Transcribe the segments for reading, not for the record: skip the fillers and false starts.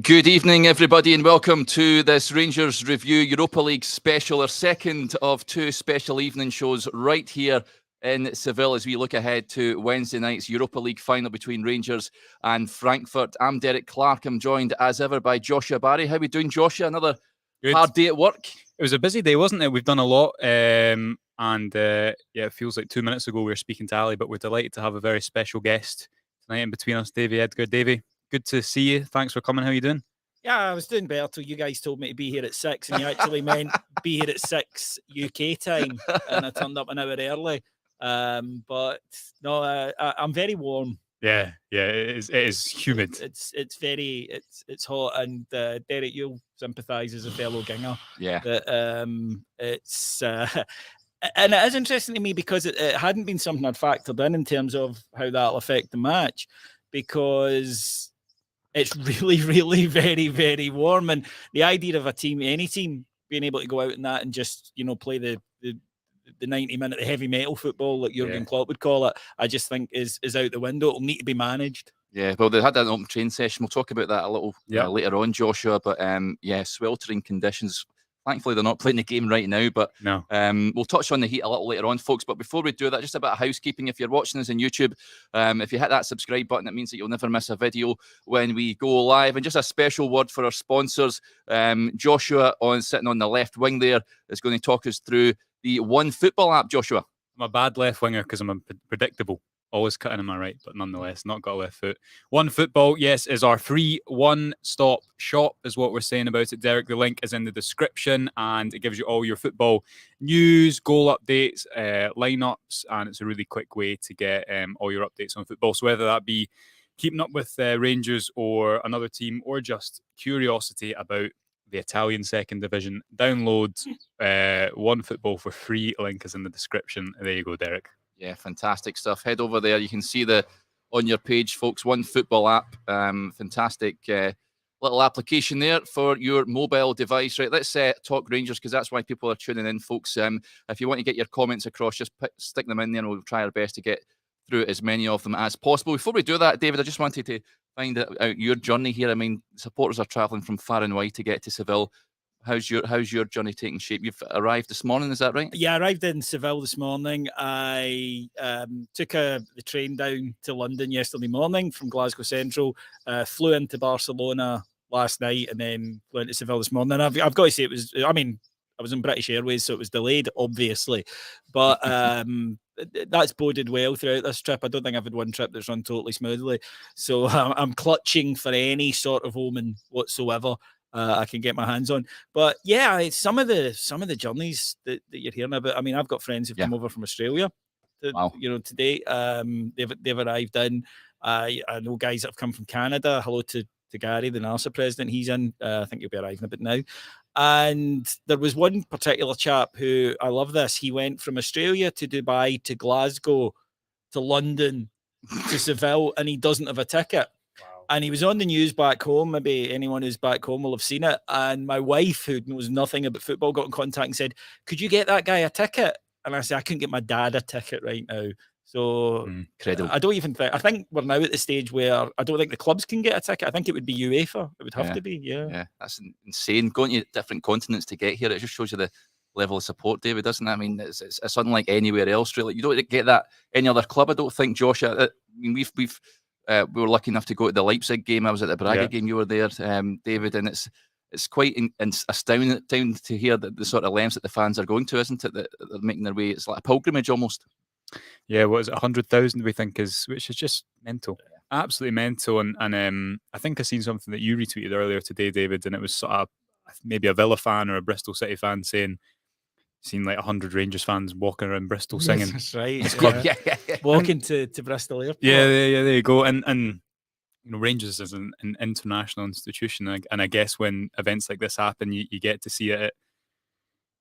Good evening, everybody, and welcome to this Rangers Review Europa League special, our second of two special evening shows right here in Seville as we look ahead to Wednesday night's Europa League final between Rangers and Frankfurt. I'm Derek Clark. I'm joined as ever by Joshua Barry. How are we doing, Joshua? Another hard day at work? It was a busy day, wasn't it? We've done a lot. It feels like 2 minutes ago we were speaking to Ali, but we're delighted to have a very special guest tonight in between us, David Edgar. Davey, good to see you. Thanks for coming. How are you doing? Yeah, I was doing better till you guys told me to be here at 6, and you actually meant be here at 6 UK time, and I turned up an hour early. But no, I'm very warm. Yeah, it is humid. It's hot, and Derek, you'll sympathise as a fellow Ginger. Yeah. It's and it is interesting to me because it hadn't been something I'd factored in terms of how that'll affect the match, because it's really, really very, very warm. And the idea of any team, being able to go out in that and just, play the 90-minute heavy metal football, like Jurgen Klopp would call it, I just think is out the window. It'll need to be managed. Yeah, well, they had an open train session. We'll talk about that a little later on, Joshua. But sweltering conditions. Thankfully, they're not playing the game right now, but no. We'll touch on the heat a little later on, folks. But before we do that, just a bit of housekeeping. If you're watching us on YouTube, if you hit that subscribe button, it means that you'll never miss a video when we go live. And just a special word for our sponsors. Joshua, sitting on the left wing there, is going to talk us through the One Football app, Joshua. I'm a bad left winger because I'm predictable. Always cutting in my right, but nonetheless, not got a left foot. One Football, yes, is our free one-stop shop, is what we're saying about it, Derek. The link is in the description, and it gives you all your football news, goal updates, lineups, and it's a really quick way to get all your updates on football. So whether that be keeping up with Rangers or another team, or just curiosity about the Italian second division, download One Football for free. Link is in the description. There you go, Derek. Yeah, fantastic stuff. Head over there. You can see on your page, folks, One Football app. Fantastic little application there for your mobile device. Right, let's talk Rangers, because that's why people are tuning in, folks. If you want to get your comments across, just stick them in there, and we'll try our best to get through as many of them as possible. Before we do that, David, I just wanted to find out your journey here. I mean, supporters are travelling from far and wide to get to Seville. How's your journey taking shape? You've arrived this morning, is that right? Yeah, I arrived in Seville this morning. I took the train down to London yesterday morning from Glasgow Central, flew into Barcelona last night, and then flew into Seville this morning. And I've got to say, I was in British Airways, so it was delayed, obviously. But that's boded well throughout this trip. I don't think I've had one trip that's run totally smoothly. So I'm clutching for any sort of omen whatsoever I can get my hands on. But yeah, it's some of the journeys that you're hearing about. I mean, I've got friends who've come over from Australia today. They've arrived in. I know guys that have come from Canada. Hello to Gary, the NASA president. He's in. I think he'll be arriving a bit now. And there was one particular chap who, I love this, he went from Australia to Dubai to Glasgow to London to Seville, and he doesn't have a ticket. And he was on the news back home. Maybe anyone who's back home will have seen it. And my wife, who knows nothing about football, got in contact and said, "Could you get that guy a ticket?" And I said, "I couldn't get my dad a ticket right now." So incredible. I don't even think. I think we're now at the stage where I don't think the clubs can get a ticket. I think it would be UEFA. It would have to be. Yeah, that's insane. Going to different continents to get here, it just shows you the level of support, David, doesn't it? I mean, it's unlike anywhere else, really. You don't get that any other club, I don't think, Josh. I mean, we were lucky enough to go to the Leipzig game. I was at the Braga game. You were there, David, and it's quite astounding to hear the sort of lengths that the fans are going to, isn't it? That they're making their way. It's like a pilgrimage almost. Yeah, what is it? 100,000 we think which is just mental, absolutely mental. And I think I seen something that you retweeted earlier today, David, and it was sort of maybe a Villa fan or a Bristol City fan saying, seen like 100 Rangers fans walking around Bristol singing. Yes, that's right. Walking to Bristol Airport. Yeah, there you go. And Rangers is an international institution, and I guess when events like this happen, you get to see it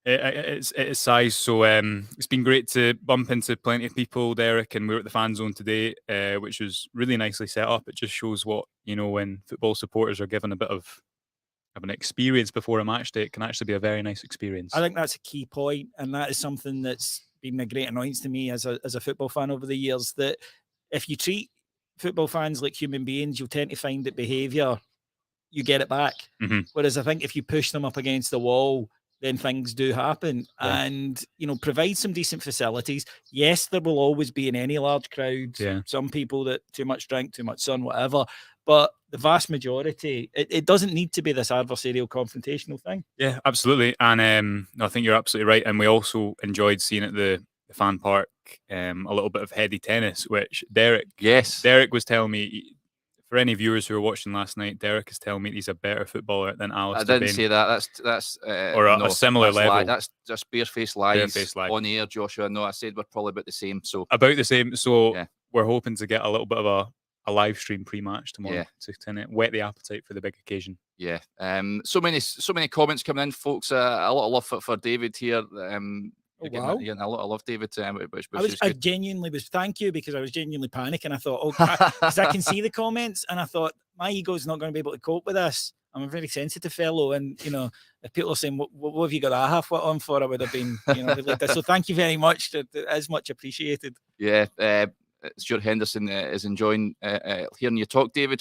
at its size. So it's been great to bump into plenty of people, Derek, and we were at the fan zone today, which was really nicely set up. It just shows what, when football supporters are given a bit of an experience before a match day, it can actually be a very nice experience. I think that's a key point, and that is something that's been a great annoyance to me as a football fan over the years, that if you treat football fans like human beings, you'll tend to find that behaviour you get it back. Mhm. Whereas I think if you push them up against the wall, then things do happen. Yeah. And, provide some decent facilities. Yes, there will always be in any large crowd some people that too much drink, too much sun, whatever. But the vast majority, it doesn't need to be this adversarial confrontational thing. Yeah, absolutely. And I think you're absolutely right. And we also enjoyed seeing at the fan park a little bit of heady tennis, which Derek was telling me. For any viewers who were watching last night, Derek is telling me he's a better footballer than Alistair I didn't Bain. say that. That's or a similar level. That's just barefaced lies lie. on air, Joshua. No, I said we're probably about the same. So we're hoping to get a little bit of a live stream pre-match tomorrow to kind of whet the appetite for the big occasion. Yeah. So many comments coming in, folks. A lot of love for David here. Wow. Yeah, a lot of love, David. I genuinely was, thank you, because I was genuinely panicking. I thought, because I can see the comments, and I thought, my ego's not going to be able to cope with this. I'm a very sensitive fellow, and if people are saying, what have you got that half on for? I would have been, like this. So thank you very much. It is much appreciated. Yeah. Stuart Henderson is enjoying hearing you talk, David.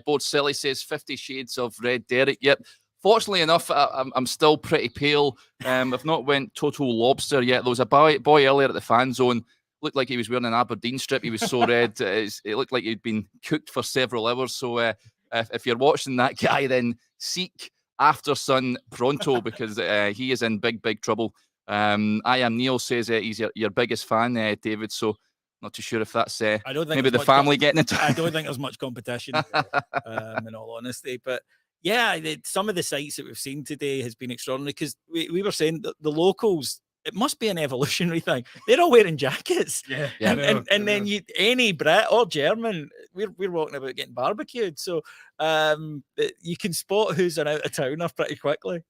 Board Silly says 50 Shades of Red, Derek. Yep. Fortunately enough, I'm still pretty pale. I've not went total lobster yet. There was a boy earlier at the fan zone. Looked like he was wearing an Aberdeen strip. He was so red. It looked like he'd been cooked for several hours. So if you're watching that guy, then seek After Sun pronto, because he is in big trouble. I Am Neil says he's your biggest fan, David. So not too sure if that's maybe the family getting into it. I don't think there's much competition, in all honesty. But yeah, some of the sights that we've seen today has been extraordinary, because we were saying that the locals, it must be an evolutionary thing. They're all wearing jackets. Yeah. And then any Brit or German, we're walking about getting barbecued. So you can spot who's an out of towner pretty quickly.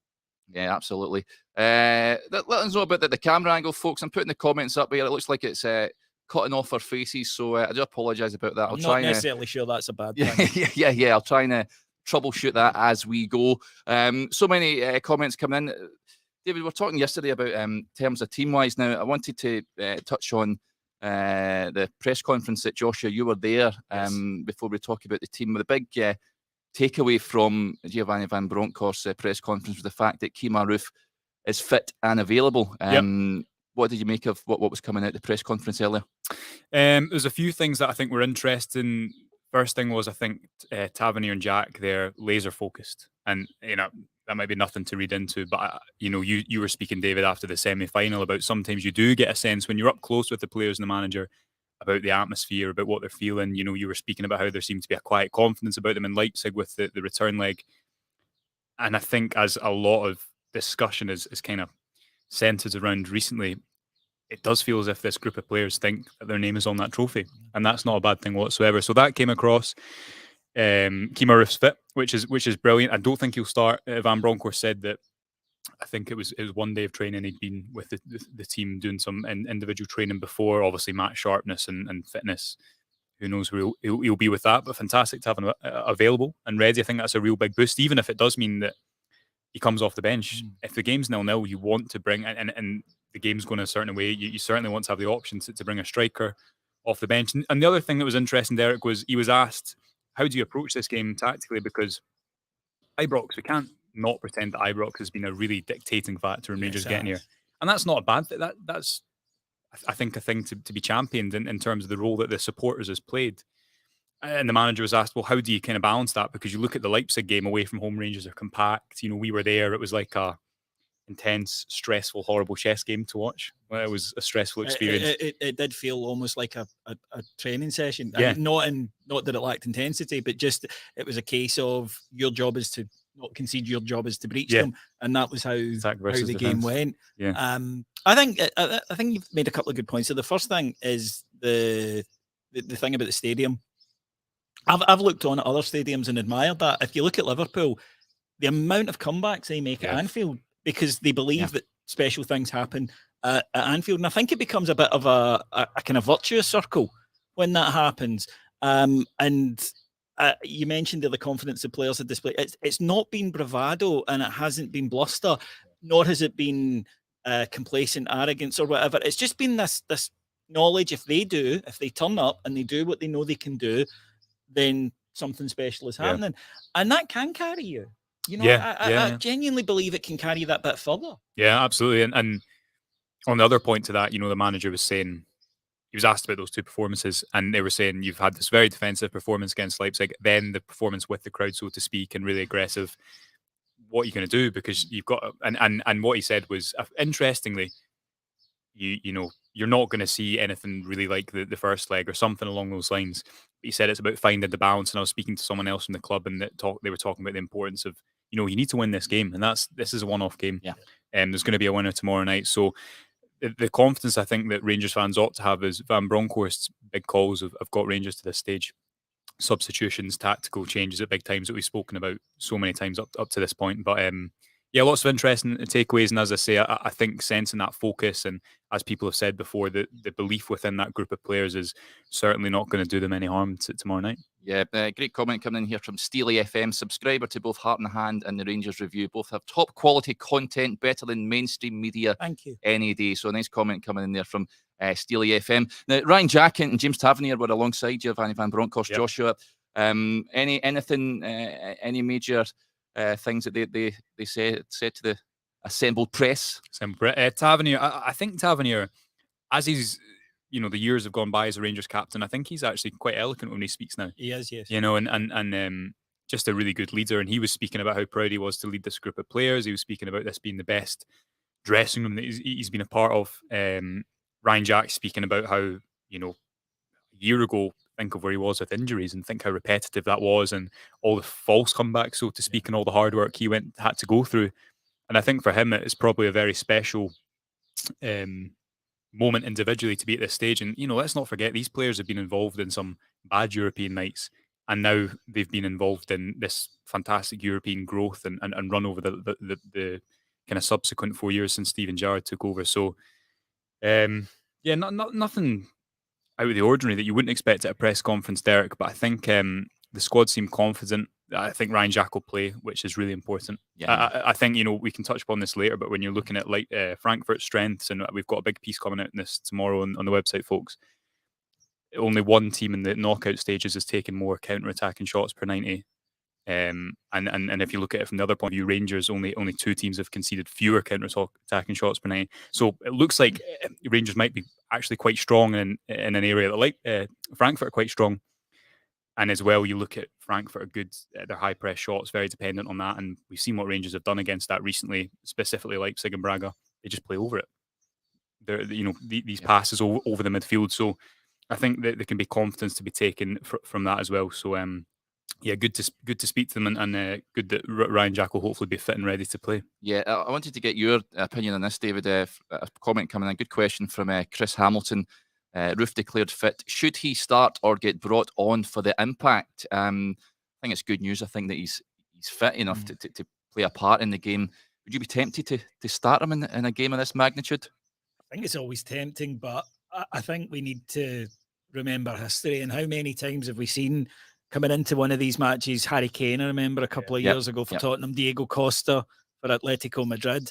Yeah, absolutely. Let us know about the camera angle, folks. I'm putting the comments up here. It looks like it's cutting off our faces, so I do apologise about that. I'm not necessarily sure that's a bad thing. Yeah. I'll try and troubleshoot that as we go. So many comments coming in. David, we were talking yesterday about terms of team-wise. Now, I wanted to touch on the press conference that Joshua, you were there before we talk about the team. The big takeaway from Giovanni van Bronckhorst's press conference was the fact that Kemar Roofe is fit and available. What did you make of what was coming out at the press conference earlier? There's a few things that I think were interesting. First thing was, I think Tavernier and Jack, they're laser focused, and that might be nothing to read into, but you were speaking, David, after the semi-final about sometimes you do get a sense when you're up close with the players and the manager about the atmosphere, about what they're feeling. You were speaking about how there seemed to be a quiet confidence about them in Leipzig with the return leg, and I think as a lot of discussion is kind of centered around recently, it does feel as if this group of players think that their name is on that trophy, and that's not a bad thing whatsoever. So that came across. Kemar Roofe's fit, which is brilliant. I don't think he'll start. Van Bronckhorst said that I think it was 1 day of training. He'd been with the team doing some individual training before, obviously match sharpness and fitness. Who knows where he'll be with that, but fantastic to have him available and ready. I think that's a real big boost, even if it does mean that he comes off the bench. If the game's 0-0, you want to bring, and the game's going a certain way, you certainly want to have the option to bring a striker off the bench. And the other thing that was interesting, Derek, was he was asked, how do you approach this game tactically? Because Ibrox, we can't not pretend that Ibrox has been a really dictating factor in Rangers getting here. And that's not a bad thing. That's, I think, a thing to be championed in terms of the role that the supporters has played. And the manager was asked, well, how do you kind of balance that? Because you look at the Leipzig game, away from home, Rangers are compact. We were there. It was like a intense, stressful, horrible chess game to watch. Well, it was a stressful experience. It did feel almost like a training session. Yeah. I mean, not that it lacked intensity, but just it was a case of your job is to not concede, your job is to breach them, and that was how the game went. Yeah. I think you've made a couple of good points. So the first thing is the thing about the stadium. I've looked on at other stadiums and admired that. If you look at Liverpool, the amount of comebacks they make at Anfield, because they believe that special things happen at Anfield. And I think it becomes a bit of a kind of virtuous circle when that happens. And you mentioned the confidence the players had displayed. It's not been bravado, and it hasn't been bluster, nor has it been complacent arrogance or whatever. It's just been this knowledge, if they turn up and they do what they know they can do, then something special is Yeah. happening. And that can carry you. You know, Yeah, I genuinely believe it can carry you that bit further. Yeah, absolutely. And on the other point to that, the manager was saying, he was asked about those two performances, and they were saying you've had this very defensive performance against Leipzig, then the performance with the crowd, so to speak, and really aggressive. What are you going to do? Because you've got, and what he said was, interestingly, you're not going to see anything really like the first leg or something along those lines. He said it's about finding the balance. And I was speaking to someone else from the club, and they were talking about the importance of, you need to win this game, and this is a one-off game. Yeah. There's going to be a winner tomorrow night. So the confidence I think that Rangers fans ought to have is Van Bronckhorst's big calls have got Rangers to this stage. Substitutions, tactical changes at big times that we've spoken about so many times up to this point. But yeah, lots of interesting takeaways. And as I say, I think sensing that focus, and as people have said before, the belief within that group of players is certainly not going to do them any harm tomorrow night. Yeah, great comment coming in here from Steely FM, subscriber to both Heart and Hand and the Rangers Review. Both have top quality content, better than mainstream media. Thank you. Any day. So a nice comment coming in there from Steely FM. Now, Ryan Jackett and James Tavernier were alongside Giovanni Van Bronckhorst. Yep. Joshua, any major things that they said to the assembled press? Tavernier, I think Tavernier, as he's, the years have gone by as a Rangers captain, I think he's actually quite eloquent when he speaks now. He is, yes. And just a really good leader. And he was speaking about how proud he was to lead this group of players. He was speaking about this being the best dressing room that he's been a part of. Ryan Jack speaking about how, a year ago, think of where he was with injuries and think how repetitive that was, and all the false comebacks, so to speak, and all the hard work he had to go through. And I think for him, it's probably a very special moment individually to be at this stage. And, let's not forget, these players have been involved in some bad European nights, and now they've been involved in this fantastic European growth and run over the kind of subsequent 4 years since Steven Gerrard took over. So, nothing out of the ordinary that you wouldn't expect at a press conference, Derek. But I think the squad seemed confident. I think Ryan Jack will play, which is really important. Yeah. I think, we can touch upon this later, but when you're looking at Frankfurt's strengths, and we've got a big piece coming out in this tomorrow on the website, folks. Only one team in the knockout stages has taken more counter-attacking shots per 90. And if you look at it from the other point of view, Rangers, only two teams have conceded fewer counter-attacking shots per 90. So it looks like Rangers might be actually quite strong in an area that, like Frankfurt, are quite strong. And as well, you look at Frankfurt are good at their high press shots, very dependent on that. And we've seen what Rangers have done against that recently, specifically Leipzig and Braga. They just play over it. These passes over the midfield. So I think that there can be confidence to be taken from that as well. So good to speak to them, and good that Ryan Jack will hopefully be fit and ready to play. Yeah, I wanted to get your opinion on this, David. A comment coming in, good question from Chris Hamilton. Roofe declared fit. Should he start or get brought on for the impact? I think it's good news. I think that he's fit enough to play a part in the game. Would you be tempted to start him in a game of this magnitude? I think it's always tempting, but I think we need to remember history, and how many times have we seen coming into one of these matches, Harry Kane, I remember a couple of years ago for Tottenham, Diego Costa for Atletico Madrid.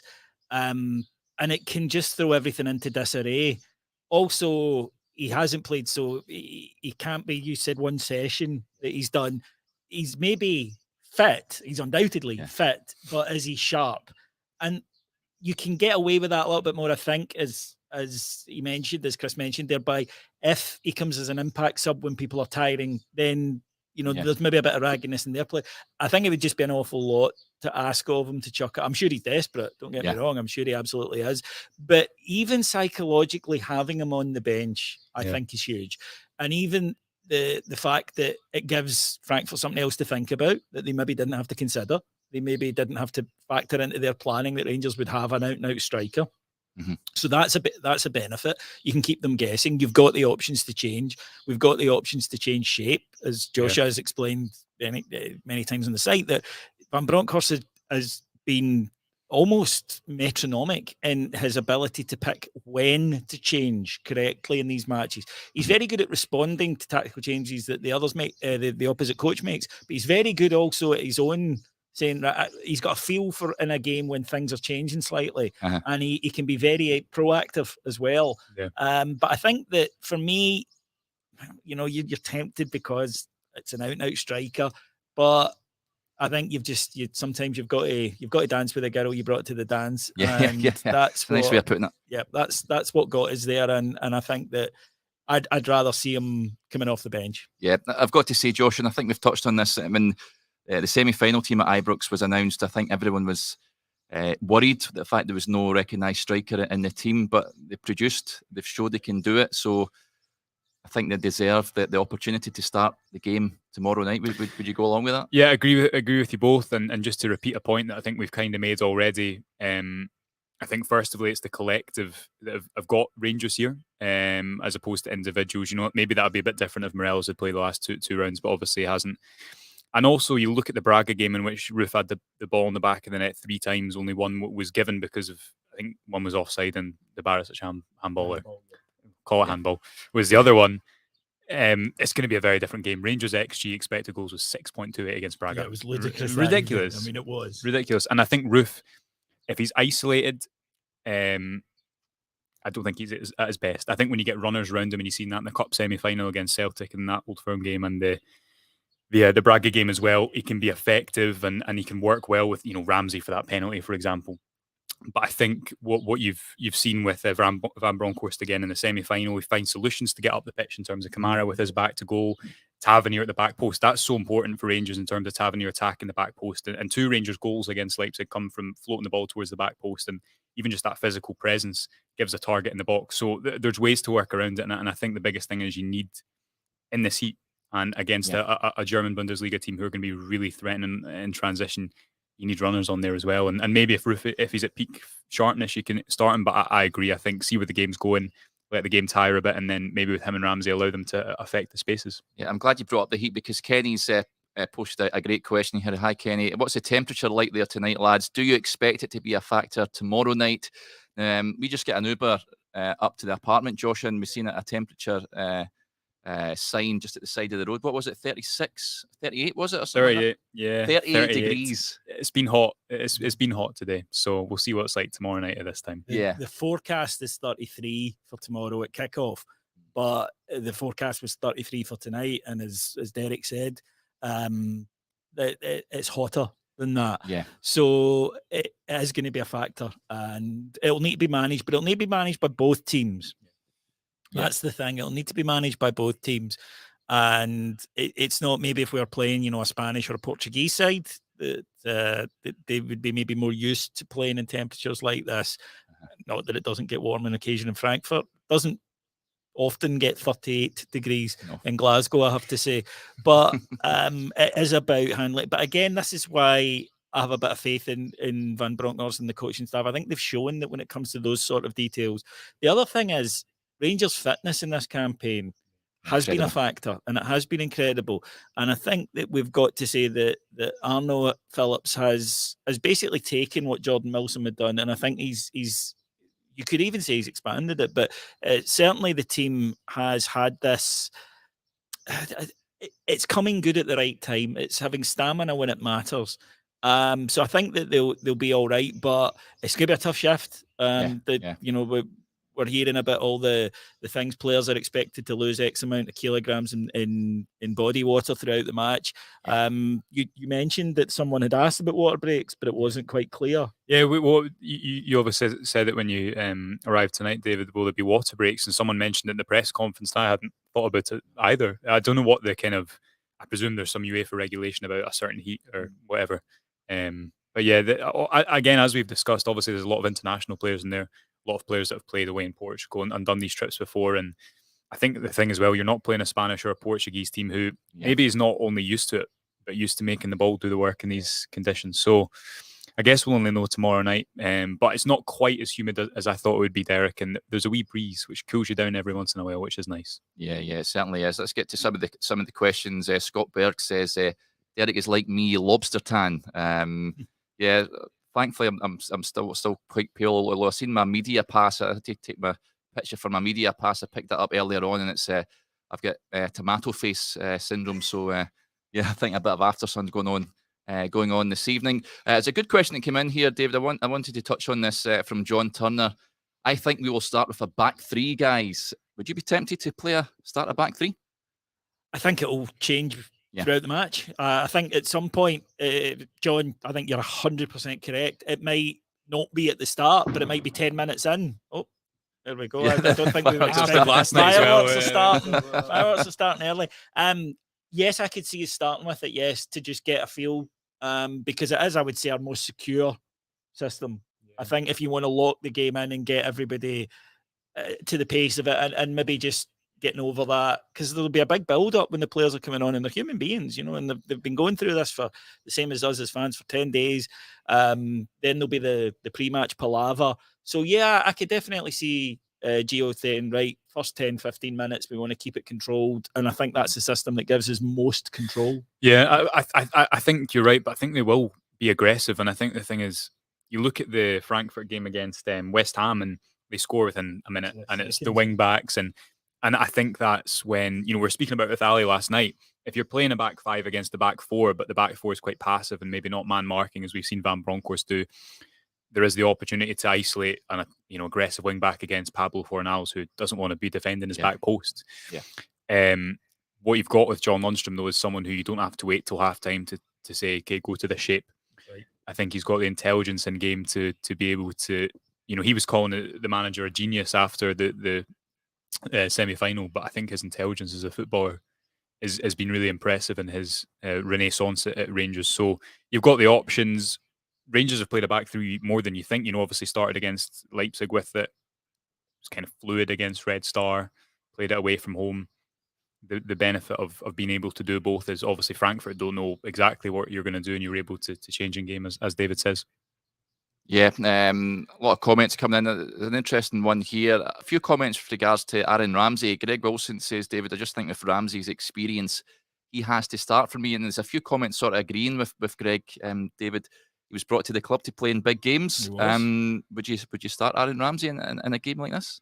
And it can just throw everything into disarray. Also, he hasn't played, so he can't be, you said one session that he's done. He's maybe fit, he's undoubtedly fit, but is he sharp? And you can get away with that a little bit more, I think, as he mentioned, as Chris mentioned there, by if he comes as an impact sub when people are tiring, then there's maybe a bit of ragginess in their play. I think it would just be an awful lot to ask of him to chuck it. I'm sure he's desperate, don't get me wrong. I'm sure he absolutely is. But even psychologically having him on the bench, I think is huge. And even the fact that it gives Frankfurt something else to think about that they maybe didn't have to consider. They maybe didn't have to factor into their planning that Rangers would have an out-and-out striker. Mm-hmm. So that's a benefit. You can keep them guessing. You've got the options to change. We've got the options to change shape, as Joshua has explained many times on the site, that Van Bronckhorst has been almost metronomic in his ability to pick when to change correctly in these matches. He's very good at responding to tactical changes that the others make, the opposite coach makes, but he's very good also at his own saying that he's got a feel for in a game when things are changing slightly, and he can be very proactive as well. But I think that for me, you're tempted because it's an out-and-out striker, but I think sometimes you've got to dance with the girl you brought to the dance. Yeah. That's a nice way of putting it. Yeah, that's what got us there, and I think that I'd rather see him coming off the bench. Yeah, I've got to say, Josh, and I think we've touched on this when the semi-final team at Ibrox was announced. I think everyone was worried the fact there was no recognised striker in the team, but they've showed they can do it. So I think they deserve the opportunity to start the game tomorrow night. Would you go along with that? Yeah, I agree with you both. And just to repeat a point that I think we've kind of made already, I think first of all, it's the collective that have got Rangers here, as opposed to individuals. You know, maybe that would be a bit different if Morelos had played the last two rounds, but obviously he hasn't. And also, you look at the Braga game in which Roofe had the ball in the back of the net 3 times. Only one was given because of, I think one was offside and the Barisic handball, call it handball, was the other one. It's going to be a very different game. Rangers XG expected goals was 6.28 against Braga. Yeah, it was ludicrous. Ridiculous. I mean, it was ridiculous. And I think Roofe, if he's isolated, I don't think he's at his best. I think when you get runners around him, and you've seen that in the Cup semi-final against Celtic and that Old Firm game, and the Braga game as well, he can be effective and he can work well with, you know, Ramsey for that penalty, for example. But I think what you've seen with Van Bronckhorst again in the semi-final, we find solutions to get up the pitch in terms of Kamara with his back to goal, Tavernier at the back post. That's so important for Rangers in terms of Tavernier attacking the back post. And 2 Rangers goals against Leipzig come from floating the ball towards the back post, and even just that physical presence gives a target in the box. So there's ways to work around it, and I think the biggest thing is you need, in this heat and against a German Bundesliga team who are going to be really threatening in transition, you need runners on there as well. And maybe if Roofe, if he's at peak sharpness, you can start him. But I agree. I think see where the game's going, let the game tire a bit, and then maybe with him and Ramsey, allow them to affect the spaces. Yeah, I'm glad you brought up the heat, because Kenny's posted a great question here. Hi, Kenny. What's the temperature like there tonight, lads? Do you expect it to be a factor tomorrow night? We just get an Uber up to the apartment, Josh, and we've seen a temperature sign just at the side of the road. What was it, 36, 38 was it? Or something 38, like yeah. 38 degrees. It's been hot. It's been hot today. So we'll see what it's like tomorrow night at this time. The forecast is 33 for tomorrow at kickoff, but the forecast was 33 for tonight. And as Derek said, it's hotter than that. Yeah. So it is going to be a factor, and it'll need to be managed, but it'll need to be managed by both teams. That's the thing. It'll need to be managed by both teams. And it's not maybe if we were playing, you know, a Spanish or a Portuguese side, that they would be maybe more used to playing in temperatures like this. Not that it doesn't get warm on occasion in Frankfurt. Doesn't often get 38 degrees in Glasgow, I have to say. But it is about handling. But again, this is why I have a bit of faith in Van Bronckhorst and the coaching staff. I think they've shown that when it comes to those sort of details. The other thing is, Rangers' fitness in this campaign has been a factor, and it has been incredible. And I think that we've got to say that Arno Phillips has basically taken what Jordan Milsom had done, and I think he's you could even say he's expanded it, but certainly the team has had this. It's coming good at the right time. It's having stamina when it matters. So I think that they'll be all right, but it's going to be a tough shift. You know, we're hearing about all the things players are expected to lose X amount of kilograms in body water throughout the match. You mentioned that someone had asked about water breaks, but it wasn't quite clear. Yeah, you obviously said it when you arrived tonight, David. Will there be water breaks? And someone mentioned it in the press conference. I hadn't thought about it either. I don't know what the kind of. I presume there's some UEFA regulation about a certain heat or whatever. But yeah, again, as we've discussed, obviously there's a lot of international players in there. A lot of players that have played away in Portugal and done these trips before. And I think the thing as well, you're not playing a Spanish or a Portuguese team who maybe is not only used to it, but used to making the ball do the work in these conditions. So I guess we'll only know tomorrow night. But it's not quite as humid as I thought it would be, Derek. And there's a wee breeze which cools you down every once in a while, which is nice. Yeah, it certainly is. Let's get to some of the questions. Scott Berg says, Derek is like me, lobster tan. Yeah. Thankfully, I'm still quite pale. Although I've seen my media pass, I had to take my picture for my media pass. I picked that up earlier on, and it's I've got tomato face syndrome. So I think a bit of aftersun going on this evening. It's a good question that came in here, David. I wanted to touch on this from John Turner. I think we will start with a back three, guys. Would you be tempted to start a back three? I think it will change throughout the match. I think at some point, John, I think you're 100% correct. It might not be at the start, but it might be 10 minutes in. Oh, there we go. I don't think we were expecting last night as well. Fireworks are starting early. Yes, I could see you starting with it. Yes, to just get a feel, because it is, I would say, our most secure system. I think if you want to lock the game in and get everybody to the pace of it, and maybe just getting over that, because there'll be a big build up when the players are coming on, and they're human beings, and they've been going through this for the same as us as fans for 10 days. Then there'll be the pre-match palaver. So yeah, I could definitely see Gio saying, right, first 10, 15 minutes, we want to keep it controlled. And I think that's the system that gives us most control. Yeah, I think you're right, but I think they will be aggressive. And I think the thing is, you look at the Frankfurt game against West Ham, and they score within a minute, and it's the wing backs. And I think that's when, we were speaking about with Ali last night, if you're playing a back five against the back four, but the back four is quite passive and maybe not man marking, as we've seen Van Bronckhorst do, there is the opportunity to isolate an aggressive wing back against Pablo Fornals, who doesn't want to be defending his back post. Yeah. What you've got with John Lundstrom, though, is someone who you don't have to wait till half time to say, okay, go to the shape. Right. I think he's got the intelligence in game to be able to, he was calling the manager a genius after the semi-final, but I think his intelligence as a footballer has been really impressive in his renaissance at Rangers. So you've got the options. Rangers have played a back three more than you think. Obviously started against Leipzig with it. It was kind of fluid against Red Star. Played it away from home. The benefit of being able to do both is obviously Frankfurt don't know exactly what you're going to do, and you're able to change in game, as David says. Yeah, a lot of comments coming in. There's an interesting one here. A few comments with regards to Aaron Ramsey. Greg Wilson says, David, I just think with Ramsey's experience, he has to start for me. And there's a few comments sort of agreeing with Greg. David, he was brought to the club to play in big games. Would you start Aaron Ramsey in a game like this?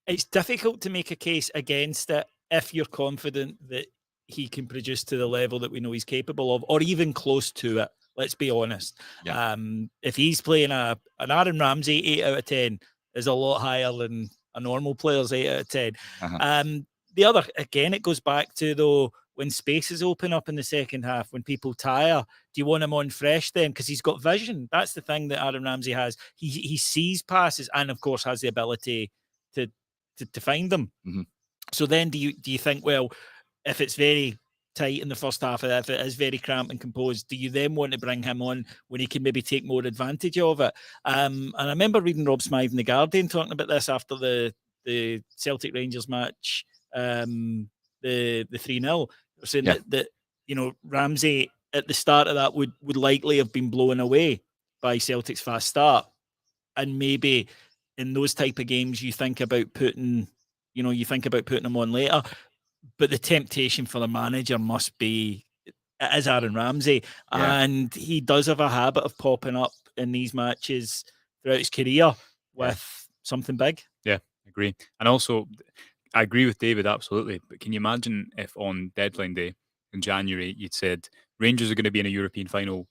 It's difficult to make a case against it if you're confident that he can produce to the level that we know he's capable of, or even close to it. Let's be honest. Yeah. If he's playing an Aaron Ramsey 8 out of 10 is a lot higher than a normal player's 8 out of 10. The other, again, it goes back to, though, when spaces open up in the second half, when people tire, do you want him on fresh then? Because he's got vision. That's the thing that Aaron Ramsey has. He sees passes and, of course, has the ability to find them. Mm-hmm. So then do you think, well, if it's very tight in the first half, if it is very cramped and composed, do you then want to bring him on when he can maybe take more advantage of it? And I remember reading Rob Smythe in The Guardian talking about this after the Celtic Rangers match, the 3-0, saying that Ramsey at the start of that would likely have been blown away by Celtic's fast start, and maybe in those type of games you think about putting him on later. But the temptation for the manager must be, it is Aaron Ramsey. Yeah. And he does have a habit of popping up in these matches throughout his career with something big. Yeah, I agree. And also, I agree with David, absolutely. But can you imagine if on deadline day in January, you'd said Rangers are going to be in a European final,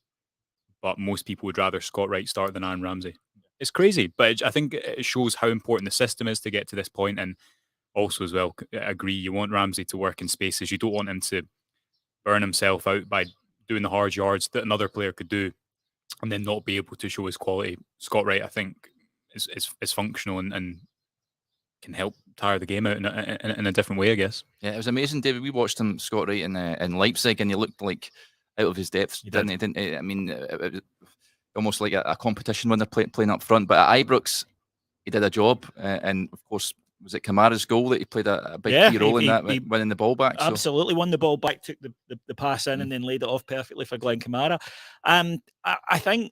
but most people would rather Scott Wright start than Aaron Ramsey? It's crazy, but I think it shows how important the system is to get to this point. And also, as well, I agree, you want Ramsey to work in spaces. You don't want him to burn himself out by doing the hard yards that another player could do and then not be able to show his quality. Scott Wright, I think, is functional and can help tire the game out in a different way, I guess. Yeah, it was amazing, David. We watched him, Scott Wright, in Leipzig, and he looked like out of his depth, didn't he? I mean, it was almost like a competition when they're playing up front. But at Ibrox, he did a job, and of course, was it Kamara's goal that he played a big key role in that, winning the ball back? Absolutely, won the ball back, took the pass in, and then laid it off perfectly for Glenn Kamara. I think,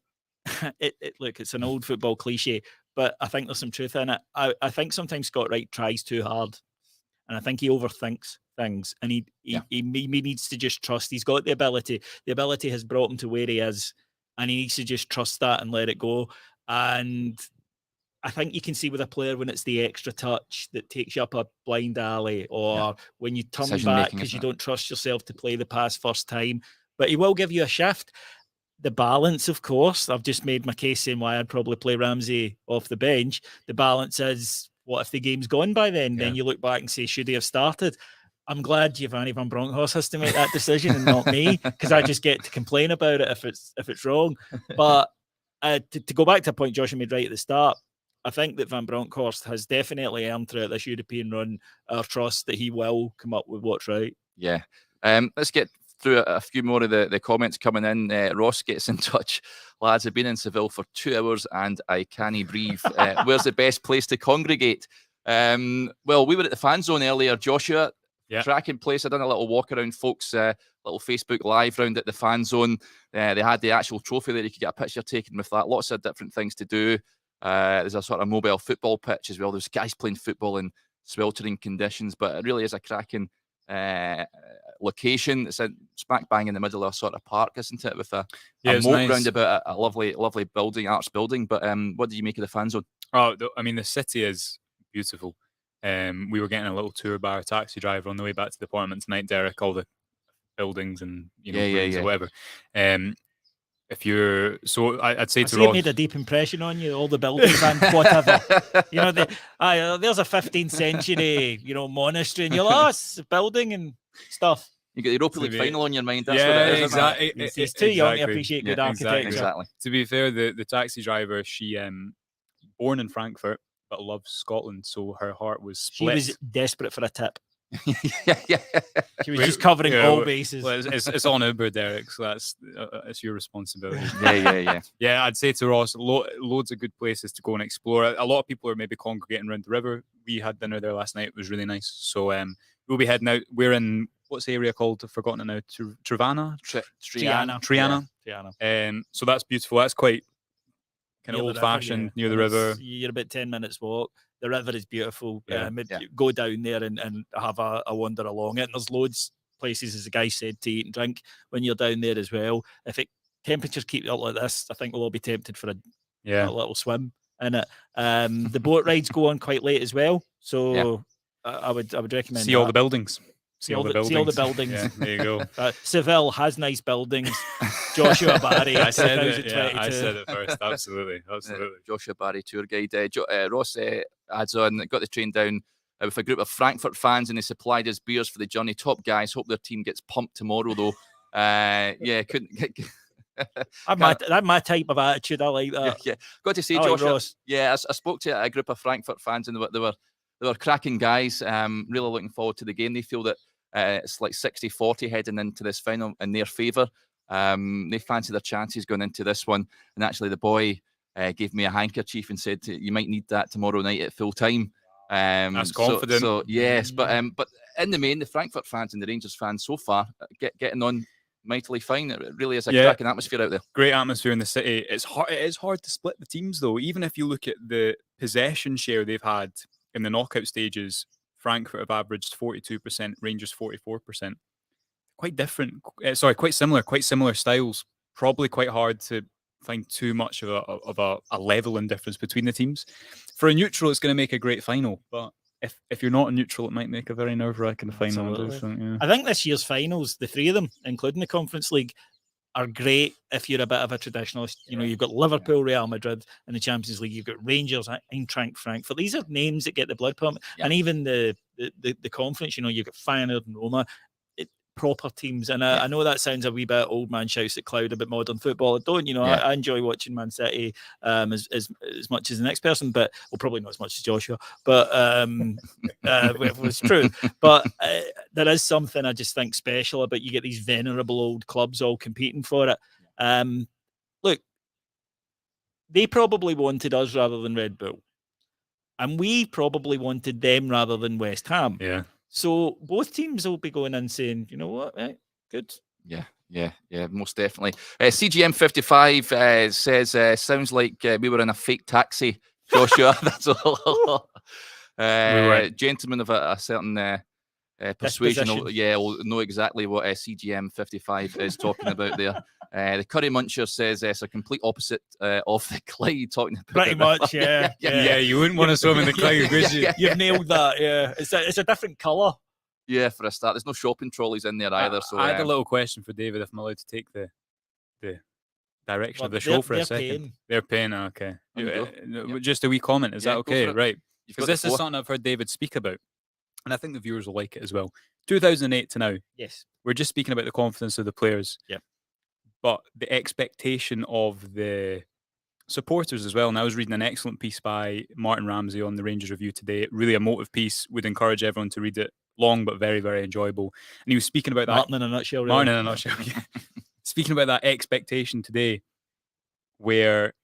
look, it's an old football cliche, but I think there's some truth in it. I think sometimes Scott Wright tries too hard, and I think he overthinks things, and he needs to just trust. He's got the ability. The ability has brought him to where he is, and he needs to just trust that and let it go. And I think you can see with a player when it's the extra touch that takes you up a blind alley, or when you turn back because you don't trust yourself to play the pass first time. But he will give you a shift. The balance, of course, I've just made my case saying why I'd probably play Ramsey off the bench. The balance is, what if the game's gone by then? Yeah. Then you look back and say, should he have started? I'm glad Giovanni van Bronckhorst has to make that decision and not me, because I just get to complain about it if it's wrong. But to go back to a point Joshua made right at the start, I think that Van Bronckhorst has definitely earned throughout this European run our trust that he will come up with what's right. Yeah. Let's get through a few more of the comments coming in. Ross gets in touch. Lads, I've been in Seville for 2 hours and I can't breathe. Where's the best place to congregate? Well, we were at the fan zone earlier, Joshua. Yeah. Cracking place. I done a little walk around, folks. Little Facebook Live round at the fan zone. They had the actual trophy there. You could get a picture taken with that. Lots of different things to do. There's a sort of mobile football pitch as well. There's guys playing football in sweltering conditions, but it really is a cracking location. It's smack bang in the middle of a sort of park, isn't it? With a moat nice. round about a lovely building, arts building. But what did you make of the fan zone? Oh, I mean, the city is beautiful. We were getting a little tour by our taxi driver on the way back to the appointment tonight, Derek, all the buildings and rooms or whatever. If you're I'd say I to see it Ross, made a deep impression on you, all the buildings and whatever. There's a 15th century, monastery, and you're like, oh, it's a building and stuff. You got the Europa League final on your mind. That's what it is, exactly. He's too young to appreciate good architecture. Exactly. To be fair, the taxi driver, she born in Frankfurt but loves Scotland, so her heart was split. She was desperate for a tip. yeah. She was just covering all bases. Well, it's on Uber, Derek, so that's it's your responsibility. Yeah. Yeah, I'd say to Ross, loads of good places to go and explore. A lot of people are maybe congregating around the river. We had dinner there last night. It was really nice. So we'll be heading out. We're in, what's the area called? I've forgotten it now. Triana. So that's beautiful. That's quite kind of old-fashioned, near the river. You're about 10 minutes walk. The river is beautiful. Go down there and have a wander along it. And there's loads of places, as the guy said, to eat and drink when you're down there as well. If temperatures keep up like this, I think we'll all be tempted for a little swim in it. The boat rides go on quite late as well. So I would recommend See all the buildings. See all the buildings. Yeah, there you go. Seville has nice buildings. Joshua Barry. I said it. Yeah, I said it first. Absolutely. Joshua Barry tour guide. Ross adds on. Got the train down with a group of Frankfurt fans, and they supplied us beers for the journey. Top guys. Hope their team gets pumped tomorrow, though. Couldn't. That's my type of attitude. I like that. Yeah. Got to say, Joshua. Ross. Yeah, I spoke to a group of Frankfurt fans, and they were cracking guys. Really looking forward to the game. They feel that it's like 60-40 heading into this final in their favour. They fancy their chances going into this one. And actually, the boy gave me a handkerchief and said, you might need that tomorrow night at full time. That's confident. So yes, but in the main, the Frankfurt fans and the Rangers fans so far getting on mightily fine. It really is a cracking atmosphere out there. Great atmosphere in the city. It is hard to split the teams, though. Even if you look at the possession share they've had in the knockout stages, Frankfurt have averaged 42%, Rangers 44%. Quite different. Quite similar styles. Probably quite hard to find too much of a level in difference between the teams. For a neutral, it's going to make a great final, but if you're not a neutral, it might make a very nerve-wracking final. I think this year's finals, the three of them, including the Conference League, are great if you're a bit of a traditionalist. You've got Liverpool, Real Madrid in the Champions League. You've got Rangers, Eintracht Frankfurt. These are names that get the blood pumping. Yeah. And even the conference, you've got Feyenoord and Roma, proper teams. And I know that sounds a wee bit old man shouts at cloud about modern football. I don't, I enjoy watching Man City as much as the next person, but probably not as much as Joshua. But it's true. But there is something I just think special about you get these venerable old clubs all competing for it. Look, they probably wanted us rather than Red Bull, and we probably wanted them rather than West Ham. Yeah. So both teams will be going in saying, you know what, good. Yeah, most definitely. CGM 55 says, sounds like we were in a fake taxi, Joshua. That's all. Gentlemen of a certain persuasion, will know exactly what CGM 55 is talking about there. The Curry Muncher says it's a complete opposite of the Clyde talking about. Pretty much, yeah. You wouldn't want to swim in the Clyde, would you? You've nailed that, yeah. It's a different colour. Yeah, for a start. There's no shopping trolleys in there either. So I had a little question for David, if I'm allowed to take the direction of the show for a second. They're paying, okay. Just a wee comment, is that okay? Right. Because this is something I've heard David speak about, and I think the viewers will like it as well. 2008 to now, Yes. we're just speaking about the confidence of the players. Yeah. But the expectation of the supporters as well. And I was reading an excellent piece by Martin Ramsey on the Rangers Review today. Really emotive piece. Would encourage everyone to read it. Long but very, very enjoyable. And he was speaking about Martin in a nutshell. Really. Martin in a nutshell. Yeah. Speaking about that expectation today, where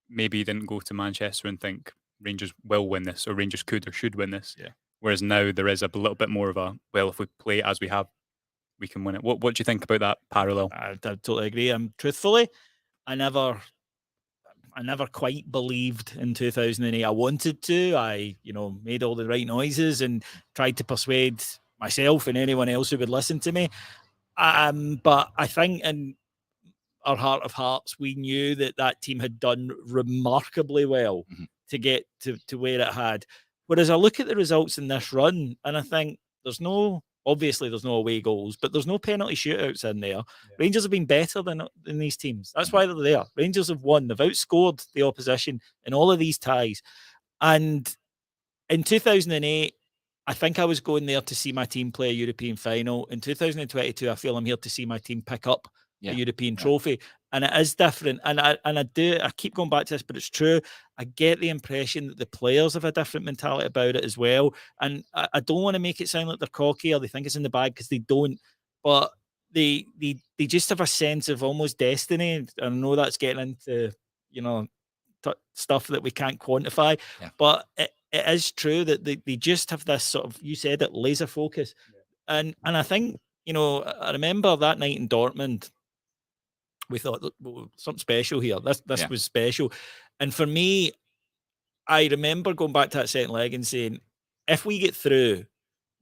maybe you didn't go to Manchester and think Rangers will win this, or Rangers could or should win this. Yeah. Whereas now there is a little bit more of a, well, if we play it as we have, we can win it. What do you think about that parallel? I totally agree. Truthfully, I never quite believed in 2008. I wanted to. I, made all the right noises and tried to persuade myself and anyone else who would listen to me. But I think in our heart of hearts, we knew that team had done remarkably well to get to where it had. Whereas I look at the results in this run and I think obviously there's no away goals, but there's no penalty shootouts in there. Yeah. Rangers have been better than these teams. That's why they're there. Rangers have won. They've outscored the opposition in all of these ties. And in 2008, I think I was going there to see my team play a European final. In 2022, I feel I'm here to see my team pick up a European trophy. And it is different. And I keep going back to this, but it's true. I get the impression that the players have a different mentality about it as well. And I don't want to make it sound like they're cocky or they think it's in the bag, because they don't. But they just have a sense of almost destiny. And I know that's getting into, stuff that we can't quantify. Yeah. But it is true that they just have this sort of, you said it, laser focus. Yeah. And I think, I remember that night in Dortmund, we thought, well, something special here. This was special. And for me, I remember going back to that second leg and saying, if we get through,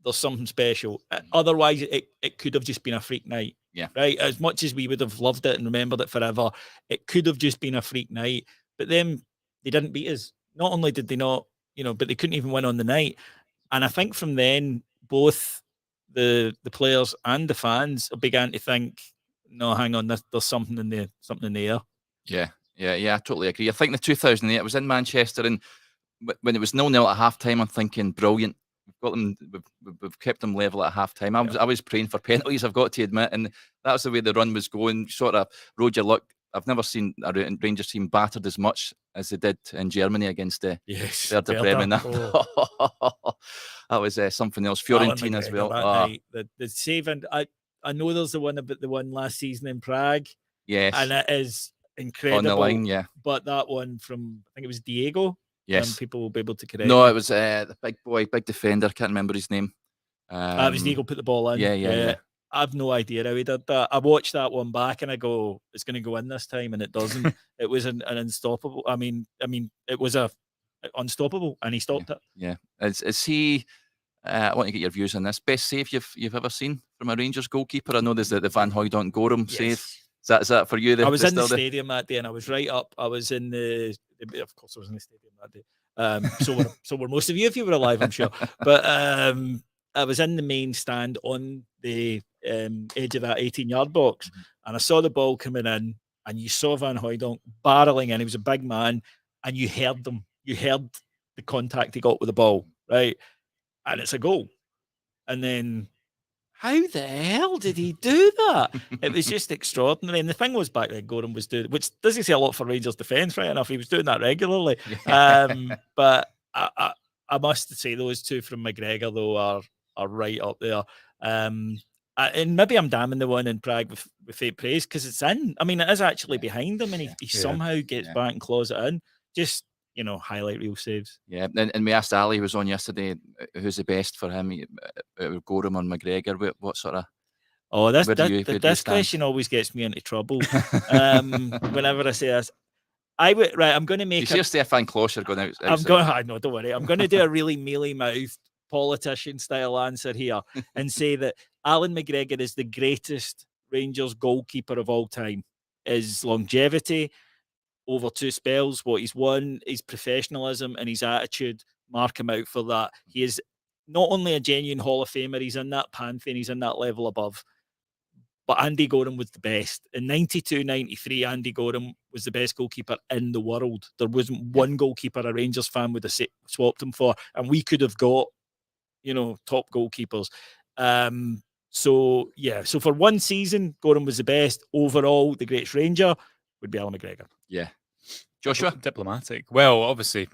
there's something special. Otherwise, it could have just been a freak night. Yeah. Right? As much as we would have loved it and remembered it forever, it could have just been a freak night. But then they didn't beat us. Not only did they not, but they couldn't even win on the night. And I think from then, both the players and the fans began to think, no, hang on, there's something in the air. Yeah, I totally agree. I think the 2008, it was in Manchester, and when it was 0-0 at half-time, I'm thinking, brilliant. We've kept them level at half-time. I was praying for penalties, I've got to admit, and that was the way the run was going. Sort of rode your luck. I've never seen a Rangers team battered as much as they did in Germany against the Werder Bremen. That was something else. Fiorentina as well. Night, the save, and I know there's the one about the one last season in Prague. Yes. And it is incredible. On the line, yeah. But that one from, I think it was Diego. Yes. People will be able to correct No, me. it was the big defender. Can't remember his name. It was Diego put the ball in. Yeah. I have no idea how he did that. I watched that one back and I go, it's going to go in this time, and it doesn't. It was an unstoppable. I mean, it was unstoppable, and he stopped it. Yeah. Is he? I want to get your views on this. Best save you've ever seen from a Rangers goalkeeper? I know there's the Van Hooijdonk Gorum save. Is that for you? I was in the stadium that day, and I was right up. I was in of course, I was in the stadium that day. So were most of you if you were alive, I'm sure. But I was in the main stand on the edge of that 18-yard box, and I saw the ball coming in, and you saw Van Hooijdonk barreling in. He was a big man, and you heard them. You heard the contact he got with the ball, right? And it's a goal. And then, how the hell did he do that? It was just extraordinary. And the thing was, back then, Goram was doing, which doesn't say a lot for Rangers defence, right enough. He was doing that regularly. But I must say, those two from McGregor, though, are right up there. And maybe I'm damning the one in Prague with faint praise, because it's in. I mean, it is actually behind him, and he somehow gets back and claws it in. Just, highlight reel saves. Yeah, and we asked Ali, who was on yesterday, who's the best for him, Goram or McGregor? What sort of... Oh, this question always gets me into trouble. Whenever I say this, I'm going to make... You see Stefan Klosser going out? I know, don't worry. I'm going to do a really mealy-mouthed politician-style answer here and say that Alan McGregor is the greatest Rangers goalkeeper of all time. His longevity over two spells, what he's won, his professionalism and his attitude mark him out for that. He is not only a genuine Hall of Famer, he's in that pantheon, he's in that level above. But Andy Goram was the best. In 92-93, Andy Goram was the best goalkeeper in the world. There wasn't one goalkeeper a Rangers fan would have swapped him for, and we could have got, top goalkeepers. So for one season, Gorham was the best. Overall, the greatest Ranger would be Alan McGregor. Yeah. Joshua? Diplomatic. Well, obviously,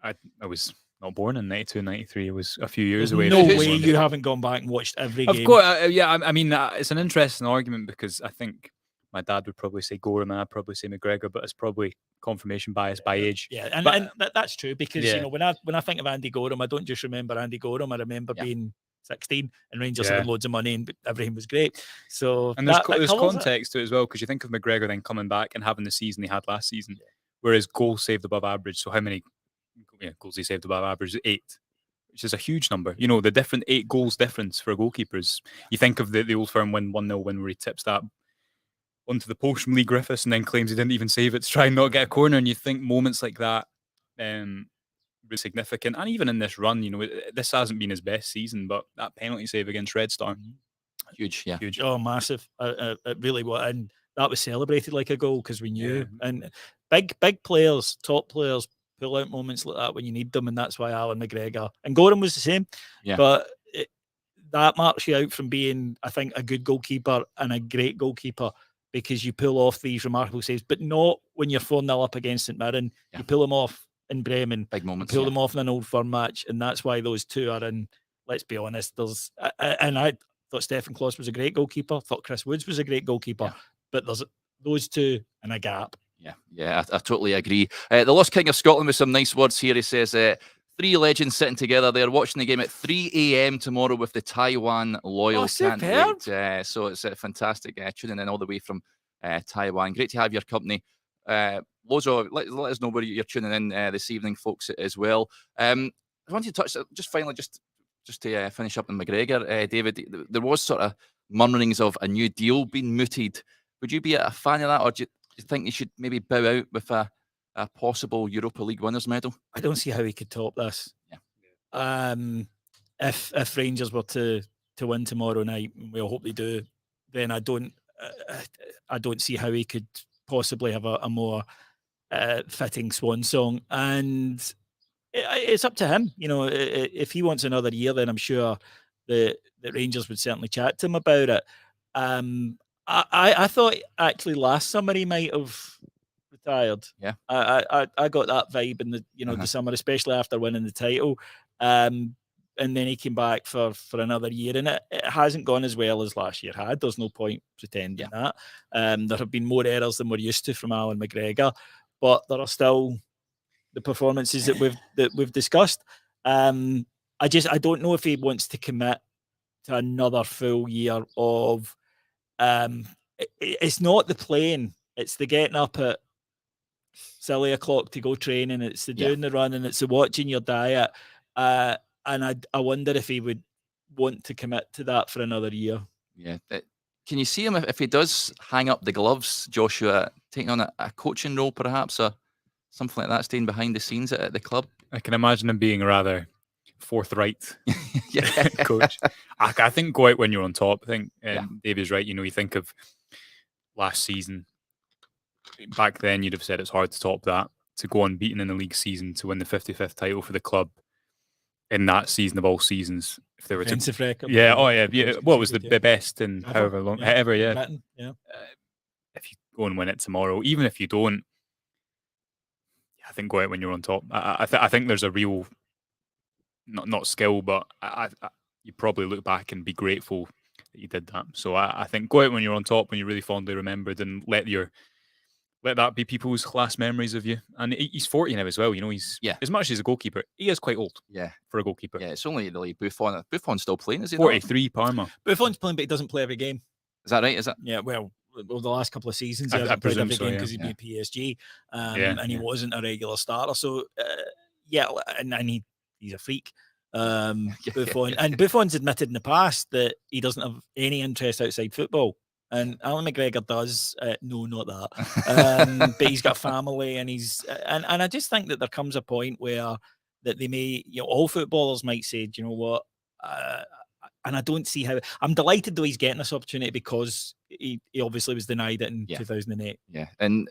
I was not born in 92, 93. It was a few years There's away. no Who's- way you haven't gone back and watched every Of game. course, I mean, it's an interesting argument because I think my dad would probably say Gorham and I'd probably say McGregor, but it's probably confirmation bias by age. Yeah, and, But- and that's true because Yeah. you know when I think of Andy Gorham, I don't just remember Andy Gorham. I remember being 16 and Rangers Yeah. having loads of money and everything was great. So And there's that there's colours it. context to it as well because you think of McGregor then coming back and having the season he had last season, whereas goals saved above average. So how many goals he saved above average? 8, which is a huge number. You know, the different 8 goals difference for goalkeepers. You think of the Old Firm 1-0 win where he tips that onto the post from Lee Griffiths and then claims he didn't even save it to try and not get a corner. And you think moments like that really significant. And even in this run, you know, this hasn't been his best season, but that penalty save against Red Star, Huge, yeah. huge. Oh, massive! It really was, and that was celebrated like a goal because we knew. Yeah. And big players, top players, pull out moments like that when you need them, and that's why Alan McGregor and Gorham was the same. Yeah. But that marks you out from being, I think, a good goalkeeper and a great goalkeeper because you pull off these remarkable saves, but not when you're 4-0 up against St Mirren. Yeah. You pull them off in Bremen. Big moments. Pull yeah. them off in an Old Firm match, and that's why those two are in. Let's be honest. I thought Stephen Kloss was a great goalkeeper. Thought Chris Woods was a great goalkeeper. Yeah. But there's those two and a gap. Yeah, I totally agree. The Lost King of Scotland with some nice words here. He says, 3 legends sitting together there watching the game at 3 a.m. tomorrow with the Taiwan Loyal. Oh, Can't superb. wait. So it's fantastic tuning in all the way from Taiwan. Great to have your company. Loads of let us know where you're tuning in this evening, folks, as well. I wanted to touch just finally just to finish up on McGregor, David. There was sort of murmurings of a new deal being mooted. Would you be a fan of that, or do you think you should maybe bow out with a possible Europa League winners medal? I don't see how he could top this. Yeah. If Rangers were to win tomorrow night, and we all hope they do, then I don't see how he could possibly have a more fitting swan song. And it's up to him. You know, if he wants another year, then I'm sure the Rangers would certainly chat to him about it. I thought actually last summer he might have retired. Yeah. I got that vibe in the summer, especially after winning the title. And then he came back for another year, and it hasn't gone as well as last year had. There's no point pretending that. There have been more errors than we're used to from Alan McGregor, but there are still the performances that we've discussed. I don't know if he wants to commit to another full year of. It's not the playing; it's the getting up at silly o'clock to go training. It's the doing the running. It's the watching your diet. And I wonder if he would want to commit to that for another year. Yeah. Can you see him if he does hang up the gloves, Joshua, taking on a coaching role, perhaps, or something like that, staying behind the scenes at the club? I can imagine him being rather forthright Yeah. coach. I think go out when you're on top. I think Yeah. David's right. You know, you think of last season. Back then, you'd have said it's hard to top that. To go unbeaten in the league season, to win the 55th title for the club in that season of all seasons. If they were Defensive record. yeah. What was the conceded, best in however long? Ever, yeah. Britain, yeah. If you go and win it tomorrow, even if you don't, I think go out when you're on top. I think there's a real, not skill, but you probably look back and be grateful that you did that. So I think go out when you're on top, when you're really fondly remembered, and let that be people's last memories of you. And he's 40 now as well. You know, he's as much as a goalkeeper, he is quite old. Yeah, for a goalkeeper. Yeah, it's only really Buffon. Buffon's still playing, is he? 43, Parma. Buffon's playing, but he doesn't play every game. Is that right? Is it? Yeah, well, over the last couple of seasons, he I hasn't played presume every so, game yeah. because he'd be at PSG, Yeah, and he wasn't a regular starter. So, and he's a freak. Buffon, and Buffon's admitted in the past that he doesn't have any interest outside football. And Alan McGregor does. No, not that. But he's got family, and and I just think that there comes a point where that they may, all footballers might say, do you know what? And I don't see how. I'm delighted though he's getting this opportunity because he obviously was denied it in 2008. Yeah, and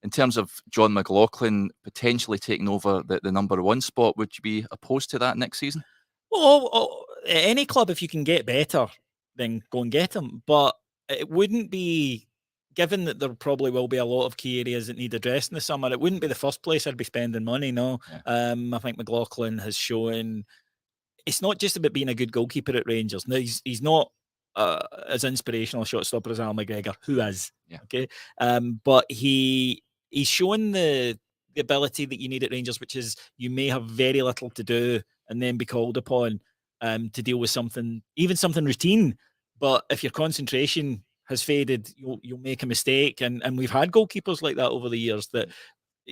in terms of John McLaughlin potentially taking over the number 1 spot, would you be opposed to that next season? Well, any club, if you can get better, then go and get him. But it wouldn't be, given that there probably will be a lot of key areas that need addressed in the summer, it wouldn't be the first place I'd be spending money, no. Yeah. I think McLaughlin has shown it's not just about being a good goalkeeper at Rangers. No, he's not as inspirational a shot stopper as Al McGregor, who is. Yeah. Okay. But he's shown the ability that you need at Rangers, which is you may have very little to do and then be called upon to deal with something, even something routine. But if your concentration has faded, you'll make a mistake. And we've had goalkeepers like that over the years that,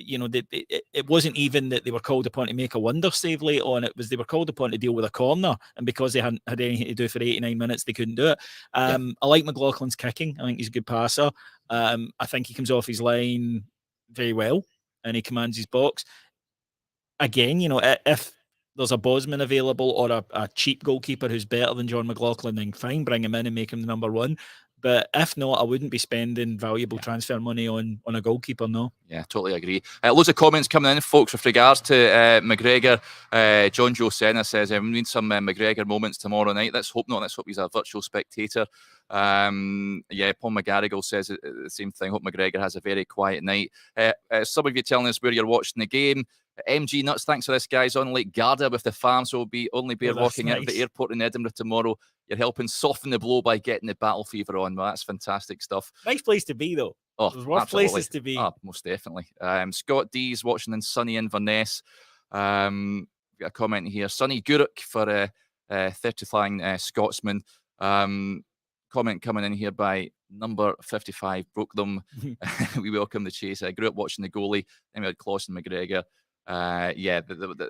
it wasn't even that they were called upon to make a wonder save late on. It was they were called upon to deal with a corner, and because they hadn't had anything to do for 89 minutes, they couldn't do it. I like McLaughlin's kicking. I think he's a good passer. I think he comes off his line very well, and he commands his box. Again, if there's a Bosman available or a cheap goalkeeper who's better than John McLaughlin, then fine, bring him in and make him the number one. But if not, I wouldn't be spending valuable transfer money on a goalkeeper, no. Yeah, totally agree. Loads of comments coming in, folks, with regards to McGregor. John Joe Senna says, we need some McGregor moments tomorrow night. Let's hope not. Let's hope he's a virtual spectator. Paul McGarrigle says the same thing. Hope McGregor has a very quiet night. Some of you telling us where you're watching the game. MG Nuts, thanks for this, guys. On Lake Garda with the fam, so we'll be only walking out of the airport in Edinburgh tomorrow. You're helping soften the blow by getting the battle fever on. Well, that's fantastic stuff. Nice place to be, though. Oh, there's worse places to be. Oh, most definitely. Scott D's watching in sunny Inverness. Got a comment here. Sonny Guruk for 30th Scotsman. Comment coming in here by number 55. Broke them. We welcome the chase. I grew up watching the goalie. Then we had Clausen McGregor. I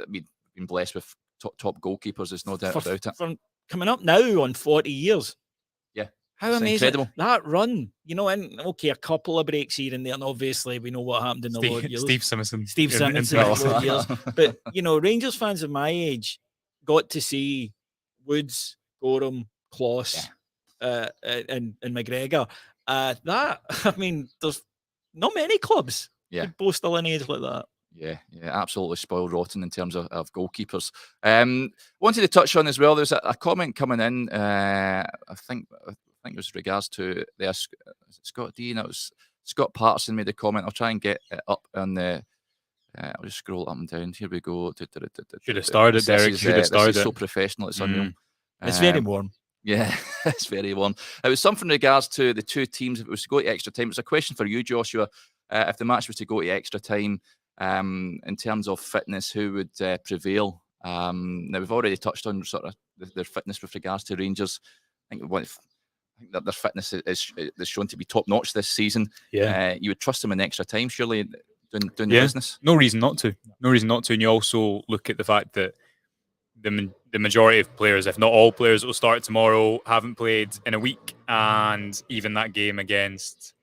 mean, been blessed with top goalkeepers. There's no doubt about it. From coming up now on 40 years. Yeah. How amazing. Incredible. That run. And okay, a couple of breaks here and there, and obviously we know what happened in the Lord years. Steve Simonson. Steve Simonson in the Lord years. But, Rangers fans of my age got to see Woods, Gorham, Kloss, and McGregor. There's not many clubs could boast a lineage like that. Yeah, absolutely spoiled rotten in terms of goalkeepers. Wanted to touch on as well, there's a comment coming in, I think it was regards to Scott D, and it was Scott Patterson made a comment. I'll try and get it up on the, I'll just scroll up and down. Here we go. Should have started, Derek. Should have started. This is so professional, it's unreal. It's very warm. Yeah, it's very warm. It was something in regards to the two teams. If it was to go to extra time, it's a question for you, Joshua. If the match was to go to extra time, in terms of fitness, who would prevail? Now, we've already touched on sort of their fitness with regards to Rangers. I think that their fitness is shown to be top notch this season. Yeah, you would trust them in extra time, surely, doing the business. No reason not to. And you also look at the fact that the majority of players, if not all players, that will start tomorrow, haven't played in a week, and even that game against,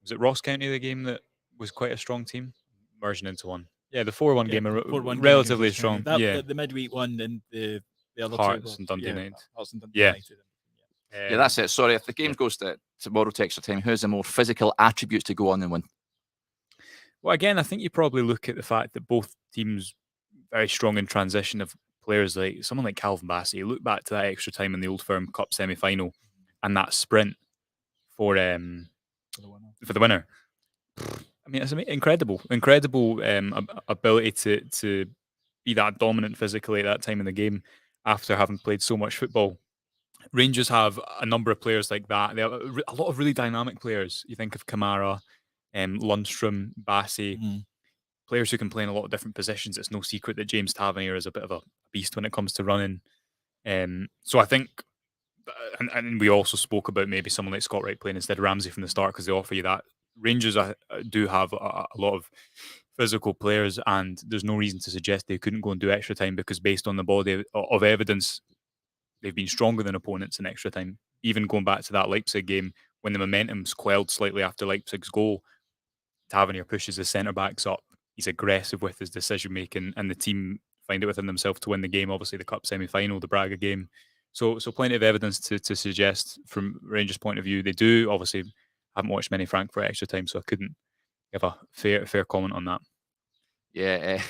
was it Ross County, the game that was quite a strong team, merging into one. Yeah, the 4-1 game, relatively strong. The midweek one and the other Hearts and Dundee United. United. That's it. Sorry, if the game goes to tomorrow to extra time, who's the more physical attributes to go on and win? Well, again, I think you probably look at the fact that both teams very strong in transition of players like someone like Calvin Bassey. You look back to that extra time in the Old Firm Cup semi-final and that sprint for the winner. I mean, it's incredible ability to be that dominant physically at that time in the game after having played so much football. Rangers have a number of players like that. They have a lot of really dynamic players. You think of Kamara, Lundstrom, Bassey, players who can play in a lot of different positions. It's no secret that James Tavernier is a bit of a beast when it comes to running. So I think, and we also spoke about maybe someone like Scott Wright playing instead of Ramsey from the start because they offer you that. Rangers do have a lot of physical players, and there's no reason to suggest they couldn't go and do extra time because based on the body of evidence, they've been stronger than opponents in extra time. Even going back to that Leipzig game, when the momentum's quelled slightly after Leipzig's goal, Tavernier pushes his centre-backs up. He's aggressive with his decision-making, and the team find it within themselves to win the game. Obviously, the Cup semi-final, the Braga game. So plenty of evidence to suggest from Rangers' point of view. They do, obviously, haven't watched many Frankfurt extra time, so I couldn't give a fair comment on that. Yeah,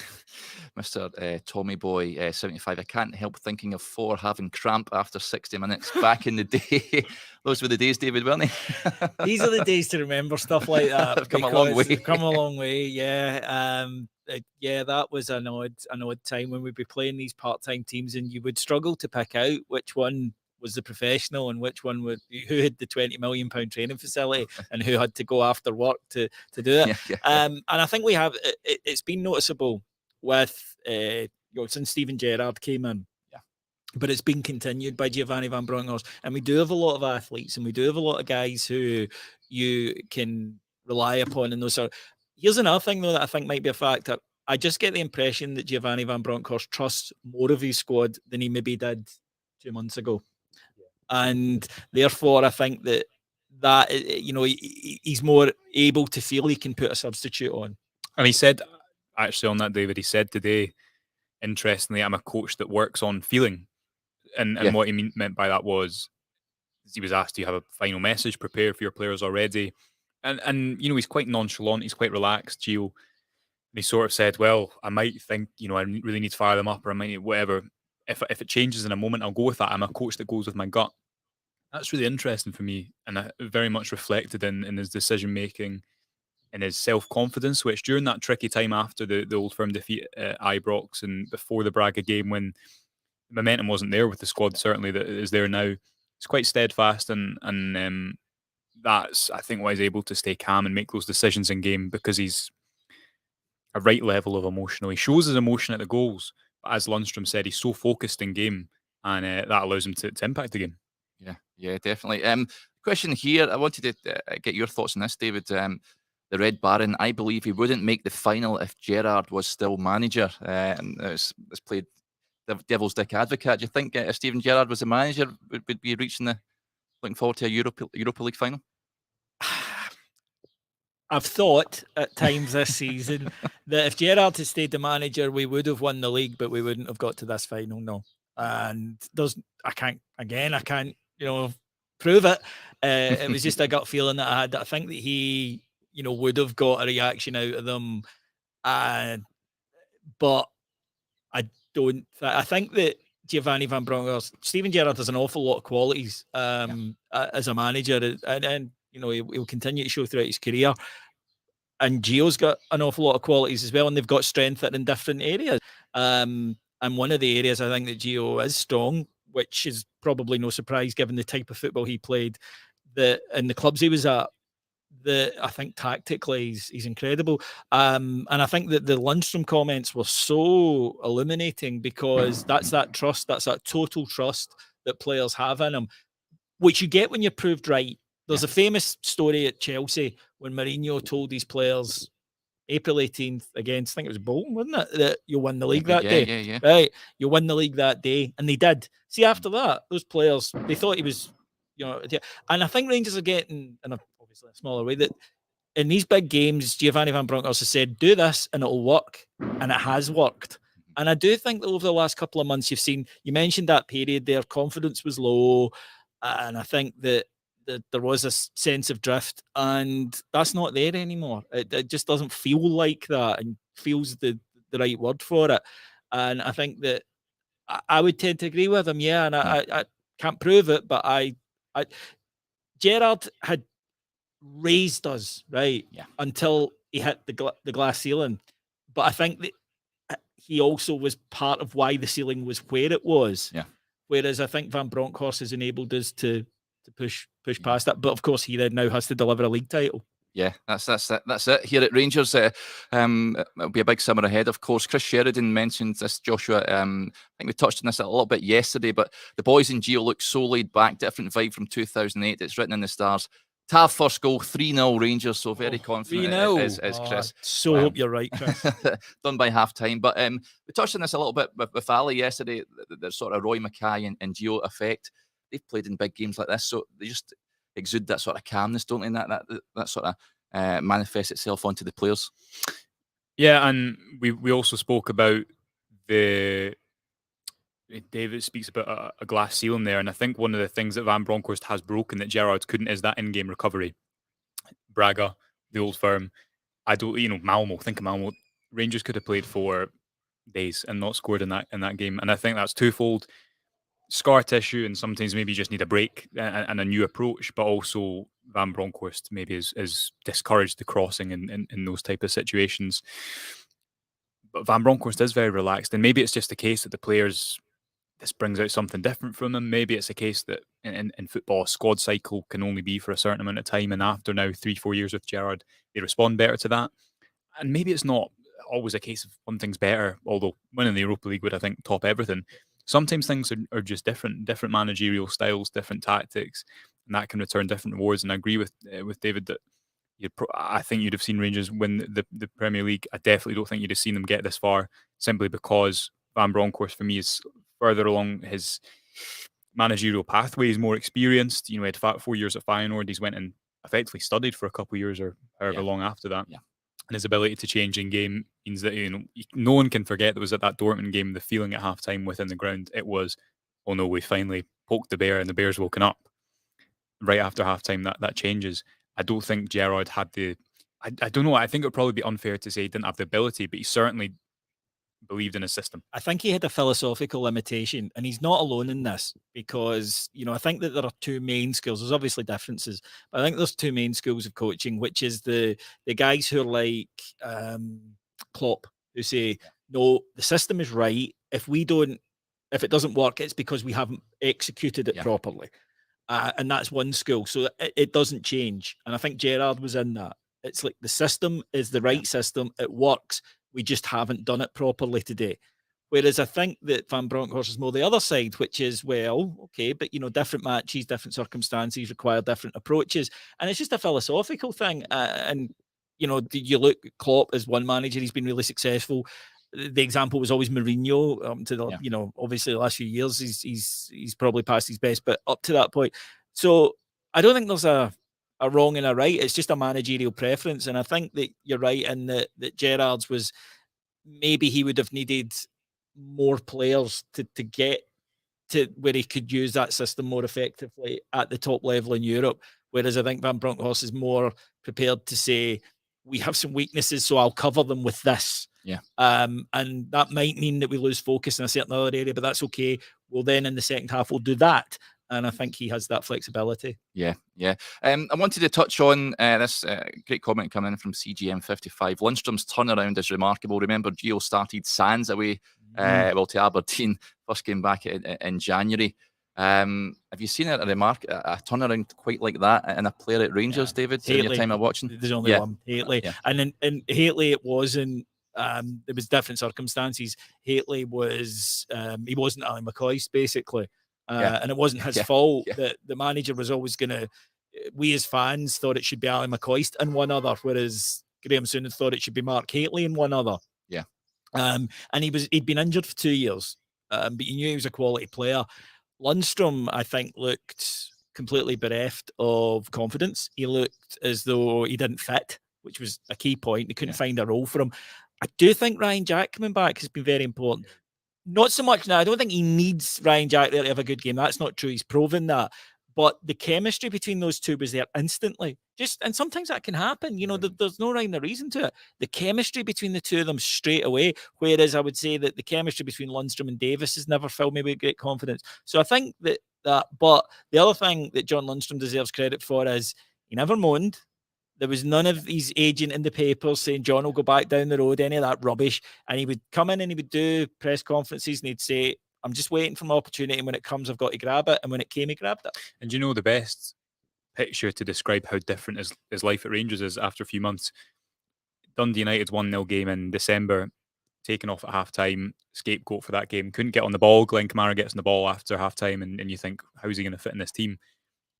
Mr. Tommy Boy 75. I can't help thinking of 4 having cramp after 60 minutes. Back in the day, those were the days, David, weren't they? These are the days to remember stuff like that. They've come a long way. They've come a long way. Yeah, yeah, that was an odd time when we'd be playing these part-time teams, and you would struggle to pick out which one was the professional and which one who had the £20 million training facility and who had to go after work to do it. Yeah. And I think we have it's been noticeable with since Steven Gerrard came in. Yeah. But it's been continued by Giovanni Van Bronckhorst. And we do have a lot of athletes and we do have a lot of guys who you can rely upon in those. Here's another thing, though, that I think might be a factor. I just get the impression that Giovanni Van Bronckhorst trusts more of his squad than he maybe did 2 months ago. And therefore, I think that he's more able to feel he can put a substitute on. And he said, actually, on that, David, he said today, interestingly, I'm a coach that works on feeling. And what he meant by that was, he was asked, do you have a final message prepared for your players already? And he's quite nonchalant, he's quite relaxed, Gio. And he sort of said, well, I might think, I really need to fire them up, or I might need whatever. If it changes in a moment, I'll go with that. I'm a coach that goes with my gut. That's really interesting for me, and very much reflected in his decision-making and his self-confidence, which during that tricky time after the Old Firm defeat at Ibrox and before the Braga game, when the momentum wasn't there with the squad, certainly that is there now, it's quite steadfast, and that's, I think, why he's able to stay calm and make those decisions in game, because he's a right level of emotional. He shows his emotion at the goals, but as Lundstrom said, he's so focused in game, and that allows him to impact the game. Yeah, definitely. Question here, I wanted to get your thoughts on this, David. The Red Baron, I believe he wouldn't make the final if Gerrard was still manager. And it's played the devil's dick advocate. Do you think if Steven Gerrard was the manager, would be looking forward to a Europa League final? I've thought at times this season that if Gerrard had stayed the manager, we would have won the league, but we wouldn't have got to this final. No, and I can't prove it. It was just a gut feeling that I had. I think that he, would have got a reaction out of them, but I don't. I think that Giovanni Van Bronckhorst, Steven Gerrard has an awful lot of qualities as a manager, and he'll continue to show throughout his career. And Gio's got an awful lot of qualities as well, and they've got strength in different areas. And one of the areas I think that Gio is strong, which is probably no surprise given the type of football he played, in the clubs he was at, I think tactically he's incredible. And I think that the Lundstrom comments were so illuminating, because that's that trust, that's that total trust that players have in him, which you get when you're proved right. There's a famous story at Chelsea when Mourinho told his players April 18th against, I think it was Bolton, wasn't it, that you'll win the league that day. Yeah. Right, you'll win the league that day. And they did. See, after that, those players, they thought he was, and I think Rangers are getting, in obviously a smaller way, that in these big games, Giovanni Van Bronckhorst has said, do this and it'll work. And it has worked. And I do think that over the last couple of months, you mentioned that period there, confidence was low. And I think that there was a sense of drift, and that's not there anymore. It just doesn't feel like that, and feels the right word for it. And I think that I would tend to agree with him. Yeah, and I can't prove it, but Gerrard had raised us until he hit the glass ceiling. But I think that he also was part of why the ceiling was where it was. Yeah. Whereas I think Van Bronckhorst has enabled us to push past that, but of course he then now has to deliver a league title. Yeah, that's it here at Rangers. It'll be a big summer ahead, of course. Chris Sheridan mentioned this, Joshua. I think we touched on this a little bit yesterday, but the boys in Gio look so laid back, different vibe from 2008. It's written in the stars. Tav first goal, 3-0 Rangers, so very confident 3-0. As Chris. So hope you're right, Chris. Done by half time. But we touched on this a little bit with Ali yesterday, the sort of Roy Mackay and Gio effect. They've played in big games like this, so they just exude that sort of calmness, don't they? And that sort of manifests itself onto the players. Yeah, and we also spoke about David speaks about a glass ceiling there, and I think one of the things that Van Bronckhorst has broken that Gerrard couldn't is that in-game recovery. Braga, the Old Firm, Malmo. Think of Malmo. Rangers could have played 4 days and not scored in that game, and I think that's twofold: scar tissue, and sometimes maybe you just need a break and a new approach. But also Van Bronckhorst maybe is discouraged the crossing in those type of situations. But Van Bronckhorst is very relaxed, and maybe it's just the case that the players, this brings out something different from them. Maybe it's a case that in football, a squad cycle can only be for a certain amount of time, and after now 3-4 years with Gerrard, they respond better to that. And maybe it's not always a case of one thing's better, although winning the Europa League would, I think, top everything. Sometimes things are just different managerial styles, different tactics, and that can return different rewards. And I agree with David that I think you'd have seen Rangers win the Premier League. I definitely don't think you'd have seen them get this far, simply because Van Bronckhorst, for me, is further along his managerial pathway. He's more experienced. He had 4 years at Feyenoord. He's went and effectively studied for a couple of years or however long after that. Yeah. And his ability to change in game means that no one can forget that was at that Dortmund game, the feeling at halftime within the ground. It was, oh no, we finally poked the bear and the bear's woken up. Right after halftime, that changes. I don't think Gerrard had I don't know. I think it would probably be unfair to say he didn't have the ability, but he certainly believed in his system. I think he had a philosophical limitation, and he's not alone in this, because I think that there are two main schools. There's obviously differences, but I think there's two main schools of coaching, which is the guys who are like Klopp, who say, no, the system is right. If it doesn't work, it's because we haven't executed it properly. And that's one school. So it doesn't change. And I think Gerrard was in that. It's like the system is the right system. It works. We just haven't done it properly today. Whereas I think that Van Bronckhorst is more the other side, which is, well, okay, but different matches, different circumstances require different approaches. And it's just a philosophical thing. You look, Klopp as one manager, he's been really successful. The example was always Mourinho. To the, obviously the last few years he's probably past his best, but up to that point. So I don't think there's a wrong and a right. It's just a managerial preference, and I think that you're right in that Gerrard's was, maybe he would have needed more players to get to where he could use that system more effectively at the top level in Europe. Whereas I think Van Bronckhorst is more prepared to say, we have some weaknesses, so I'll cover them with this. Yeah. And that might mean that we lose focus in a certain other area, but that's okay. Well, then in the second half, we'll do that. And I think he has that flexibility. Yeah. I wanted to touch on this great comment coming in from CGM55. Lundstrom's turnaround is remarkable. Remember, Gio started Sands away to Aberdeen, first game back in January. Have you seen a turnaround quite like that in a player at Rangers, David, in your time of watching? There's only one, Hateley. Yeah. And in Hateley, it wasn't, there was different circumstances. Hateley was, he wasn't Ali McCoist, basically. And it wasn't his fault that the manager was always going to, we as fans thought it should be Ali McCoist and one other, whereas Graham Souness thought it should be Mark Hateley and one other. Yeah. And he'd been injured for 2 years, but you knew he was a quality player. Lundstrom, I think, looked completely bereft of confidence. He looked as though he didn't fit, which was a key point. They couldn't find a role for him. I do think Ryan Jack coming back has been very important. Not so much now. I don't think he needs Ryan Jack there to have a good game. That's not true. He's proven that. But the chemistry between those two was there instantly. And sometimes that can happen. There's no rhyme or reason to it. The chemistry between the two of them straight away. Whereas I would say that the chemistry between Lundstrom and Davis has never filled me with great confidence. So I think that. But the other thing that John Lundstrom deserves credit for is he never moaned. There was none of his agent in the papers saying John will go back down the road, any of that rubbish. And he would come in and he would do press conferences and he'd say, I'm just waiting for my opportunity. And when it comes, I've got to grab it. And when it came, he grabbed it. And the best picture to describe how different his life at Rangers is after a few months? Dundee United's 1-0 game in December, taken off at half-time, scapegoat for that game. Couldn't get on the ball. Glenn Kamara gets on the ball after half-time and you think, how's he going to fit in this team?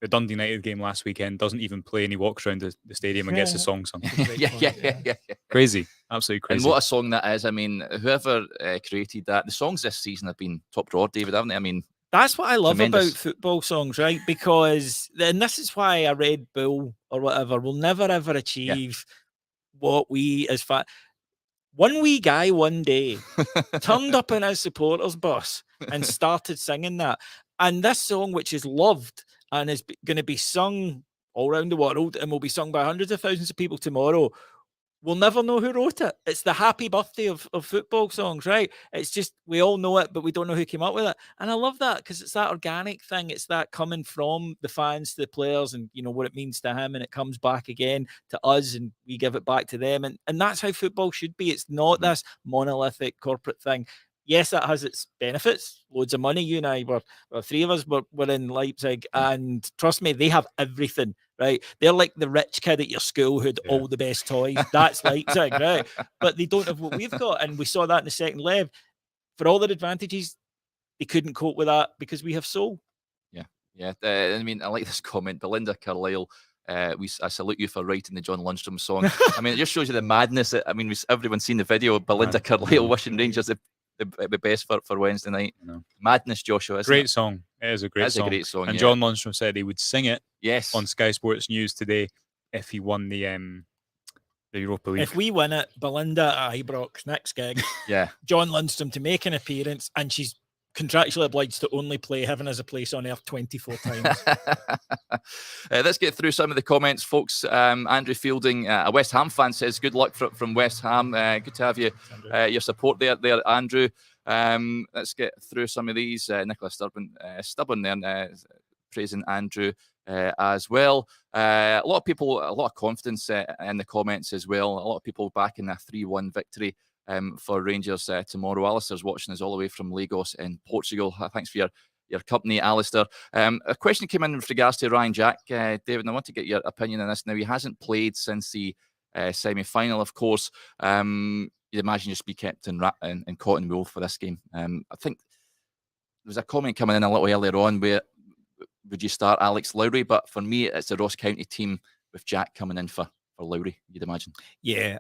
The Dundee United game last weekend doesn't even play, and he walks around the stadium and gets his song sung. Yeah. Crazy. Absolutely crazy. And what a song that is. I mean, whoever created that, the songs this season have been top drawer, David, haven't they? I mean, that's what I love about football songs, right? Because, and this is why a Red Bull or whatever will never ever achieve what we as fans. One wee guy one day turned up in his supporters bus and started singing that. And this song, which is loved and is going to be sung all around the world and will be sung by hundreds of thousands of people tomorrow, we'll never know who wrote it. It's the happy birthday of football songs, right? It's just, we all know it, but we don't know who came up with it. And I love that because it's that organic thing. It's that coming from the fans to the players and, what it means to him. And it comes back again to us and we give it back to them. And that's how football should be. It's not this monolithic corporate thing. Yes, it has its benefits. Loads of money. You and I were three of us were in Leipzig. And trust me, they have everything. Right, they're like the rich kid at your school who had all the best toys. That's Leipzig, right? But they don't have what we've got, and we saw that in the second leg. For all their advantages, they couldn't cope with that because we have soul. Yeah. I mean, I like this comment, Belinda Carlisle. I salute you for writing the John Lundstram song. I mean, it just shows you the madness. Everyone's seen the video of Belinda Carlisle wishing Rangers the best for Wednesday night. Madness, Joshua. Great song. It is a great song. It's a great song. And John Lundstram said he would sing it. Yes. On Sky Sports News today if he won the Europa League. If we win it, Belinda at Ibrox next gig. John Lundstram to make an appearance, and she's contractually obliged to only play Heaven Has a Place on Earth 24 times. Let's get through some of the comments, folks. Andrew Fielding, a West Ham fan, says, good luck from West Ham. Good to have you, your support there, Andrew. Let's get through some of these. Nicola Stubborn there, praising Andrew as well. A lot of people, a lot of confidence in the comments as well. A lot of people backing a 3-1 victory for Rangers tomorrow. Alistair's watching us all the way from Lagos in Portugal. Thanks for your company, Alistair. A question came in with regards to Ryan Jack. David, and I want to get your opinion on this. Now, he hasn't played since the semi-final, of course. You'd imagine just be kept in cotton wool for this game. I think there was a comment coming in a little earlier on where would you start Alex Lowry? But for me, it's a Ross County team with Jack coming in for Lowry, you'd imagine. Yeah.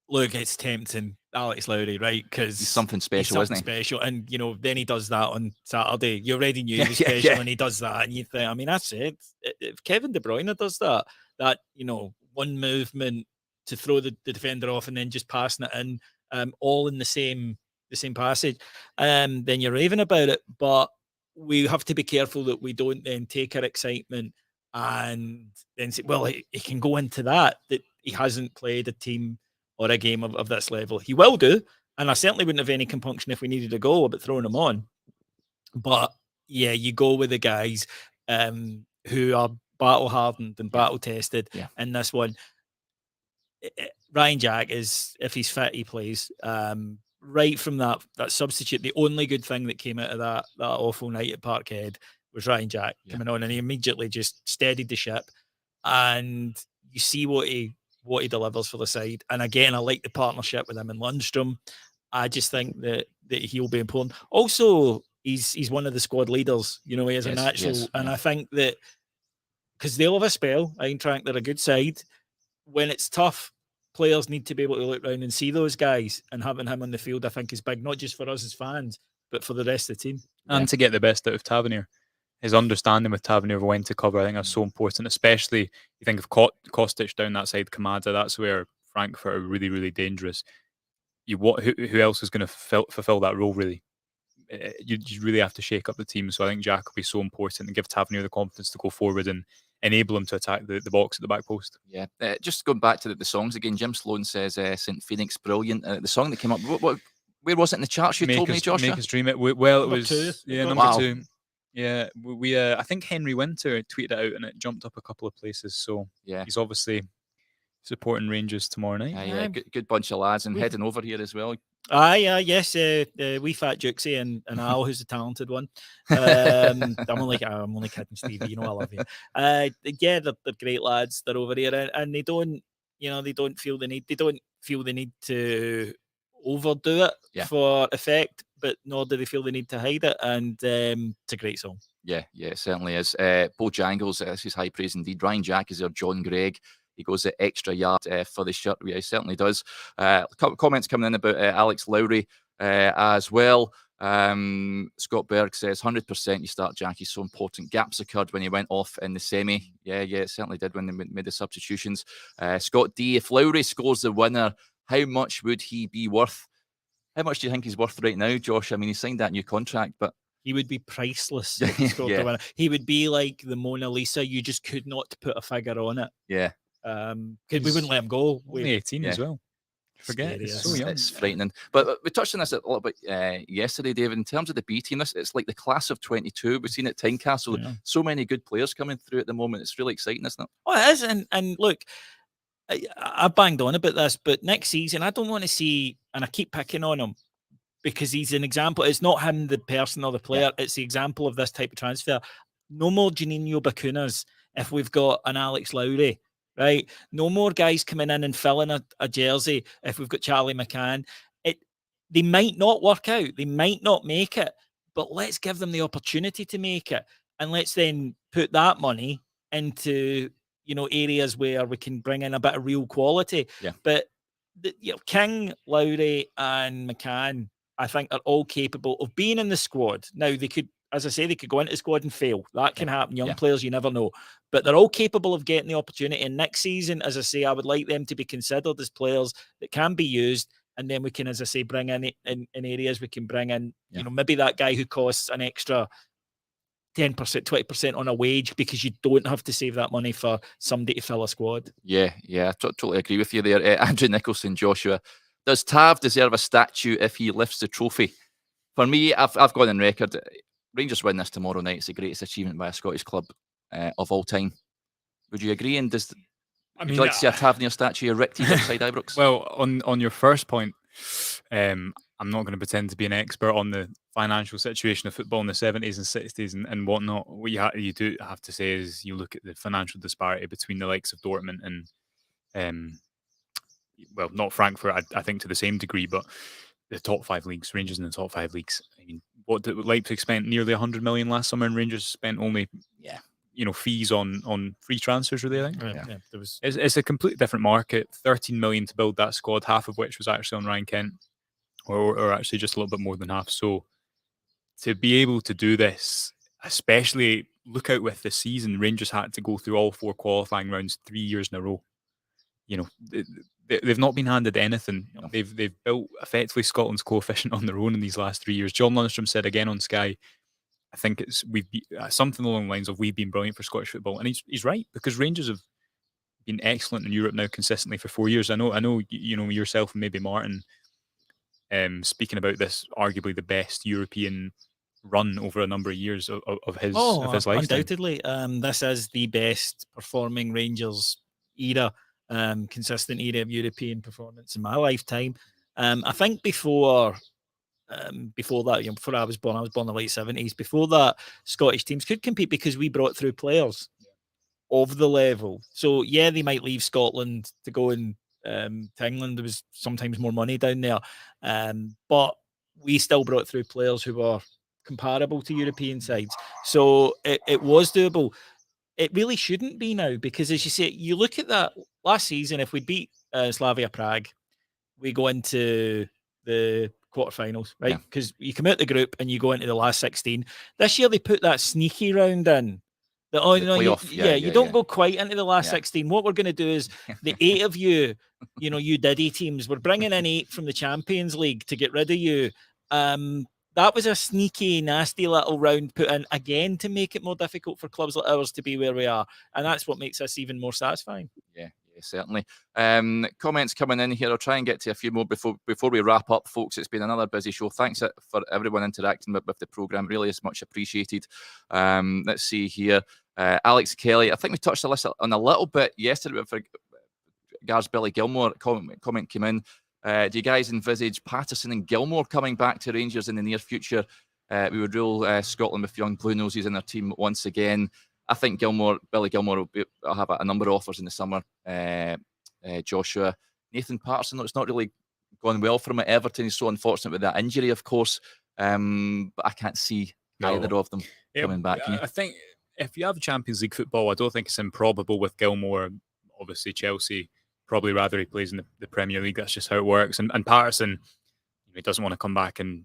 Look, it's tempting, Alex Lowry, right? Because he's something special, isn't he? Special, and then he does that on Saturday. You already knew he was special, and he does that, and you think, I mean, that's it. If Kevin De Bruyne does that one movement to throw the defender off and then just passing it in, all in the same passage, then you're raving about it. But we have to be careful that we don't then take our excitement and then say, well, he can go into that he hasn't played a team or a game of this level. He will do, and I certainly wouldn't have any compunction if we needed a goal about throwing him on. But yeah, you go with the guys who are battle hardened and battle tested in this one. Ryan Jack is, if he's fit, he plays. Right from that substitute, the only good thing that came out of that awful night at Parkhead was Ryan Jack coming on, and he immediately just steadied the ship. And you see what he delivers for the side. And again, I like the partnership with him and Lundstram. I just think that he'll be important. Also, he's one of the squad leaders. He is a natural. And I think that because they'll have a spell, Eintracht, they're a good side. When it's tough, players need to be able to look around and see those guys, and having him on the field, I think, is big, not just for us as fans, but for the rest of the team. And to get the best out of Tavernier. His understanding with Tavernier of when to cover, I think that's so important, especially you think of Kostic down that side, Kamada, that's where Frankfurt are really, really dangerous. Who else is going to fulfill that role, really? You really have to shake up the team, so I think Jack will be so important and give Tavernier the confidence to go forward and enable him to attack the box at the back post. Yeah, just going back to the songs again, Jim Sloan says St. Phoenix, brilliant. The song that came up, where was it in the charts you told me, Joshua? Make Us Dream It. Well, it was number 2. Yeah, we I think Henry Winter tweeted it out and it jumped up a couple of places. So yeah, he's obviously supporting Rangers tomorrow night. Yeah, good bunch of lads and heading over here as well. Yes, wee fat Jukesy and Al, who's the talented one. I'm only kidding, Stevie. I love you. Yeah, they're great lads. They're over here, and they don't feel the need to overdo it for effect, but nor do they feel the need to hide it. And it's a great song. Yeah, it certainly is. Bojangles, this is high praise indeed. Ryan Jack is there. John Gregg. He goes the extra yard for the shirt. Yeah, he certainly does. Comments coming in about Alex Lowry as well. Scott Berg says 100% you start Jack. He's so important. Gaps occurred when he went off in the semi. Yeah, it certainly did when they made the substitutions. Scott D, if Lowry scores the winner, how much would he be worth? How much do you think he's worth right now, Josh? I mean, he signed that new contract, but he would be priceless if he scored the winner. He would be like the Mona Lisa. You just could not put a figure on it. Yeah. because we wouldn't let him go. Only 18 as well. Forget Scary, it's so young. It's frightening. But we touched on this a little bit yesterday, David. In terms of the B team, it's like the class of 22. We've seen at Tynecastle, so many good players coming through at the moment. It's really exciting, isn't it? Oh, it is. And look, I banged on about this, but next season, I don't want to see, and I keep picking on him because he's an example. It's not him, the person or the player. It's the example of this type of transfer. No more Juninho Bacunas if we've got an Alex Lowry. Right, no more guys coming in and filling a jersey. If we've got Charlie McCann, they might not work out, they might not make it, but let's give them the opportunity to make it, and let's then put that money into areas where we can bring in a bit of real quality. But King, Lowry, and McCann, I think, are all capable of being in the squad. Now they could. As I say, they could go into the squad and fail. That can happen. Young players, you never know. But they're all capable of getting the opportunity. And next season, as I say, I would like them to be considered as players that can be used. And then we can, as I say, bring in areas we can bring in, maybe that guy who costs an extra 10%, 20% on a wage because you don't have to save that money for somebody to fill a squad. Yeah, I totally agree with you there. Andrew Nicholson, Joshua. Does Tav deserve a statue if he lifts the trophy? For me, I've gone on record. Rangers win this tomorrow night. It's the greatest achievement by a Scottish club of all time. Would you agree? And would you like to see a Tavernier statue erected outside Ibrox? Well, on your first point, I'm not going to pretend to be an expert on the financial situation of football in the 70s and 60s and whatnot. What you do have to say is you look at the financial disparity between the likes of Dortmund and, well, not Frankfurt, I think to the same degree, but the top 5 leagues, Rangers in the top 5 leagues. I mean, what did Leipzig spent nearly 100 million last summer, and Rangers spent only, fees on free transfers, really, I think. It's a completely different market. 13 million to build that squad, half of which was actually on Ryan Kent, or actually just a little bit more than half. So to be able to do this, especially look out with the season, Rangers had to go through all 4 qualifying rounds 3 years in a row. They've not been handed anything. No. They've built effectively Scotland's coefficient on their own in these last 3 years. John Lundstrom said again on Sky, I think we've something along the lines of we've been brilliant for Scottish football, and he's right, because Rangers have been excellent in Europe now consistently for 4 years. I know yourself and maybe Martin speaking about this, arguably the best European run over a number of years of his lifetime. Undoubtedly, this is the best performing Rangers era. Consistent era of European performance in my lifetime. I think before that, before I was born in the late 70s. Before that, Scottish teams could compete because we brought through players of the level. So they might leave Scotland to go to England. There was sometimes more money down there, but we still brought through players who were comparable to European sides. So it was doable. It really shouldn't be now, because as you say, you look at that last season, if we beat Slavia Prague, we go into the quarterfinals, right? Because you come out the group and you go into the last 16. This year they put that sneaky round in. You don't go quite into the last 16. What we're going to do is the 8 of you, you Diddy teams, we're bringing in 8 from the Champions League to get rid of you. That was a sneaky, nasty little round put in again to make it more difficult for clubs like ours to be where we are. And that's what makes us even more satisfying. Yeah, certainly. Comments coming in here. I'll try and get to a few more before we wrap up, folks. It's been another busy show. Thanks for everyone interacting with the programme. Really is much appreciated. Let's see here. Alex Kelly, I think we touched on a little bit yesterday, but Gar's Billy Gilmore comment came in. Do you guys envisage Patterson and Gilmore coming back to Rangers in the near future? We would rule Scotland with young Blue Noses in their team once again. I think Billy Gilmore will have a number of offers in the summer. Joshua, Nathan Patterson, it's not really gone well for him at Everton. He's so unfortunate with that injury, of course. But I can't see either of them coming back. I think if you have Champions League football, I don't think it's improbable with Gilmore. Obviously, Chelsea probably rather he plays in the Premier League. That's just how it works. And Patterson, he doesn't want to come back and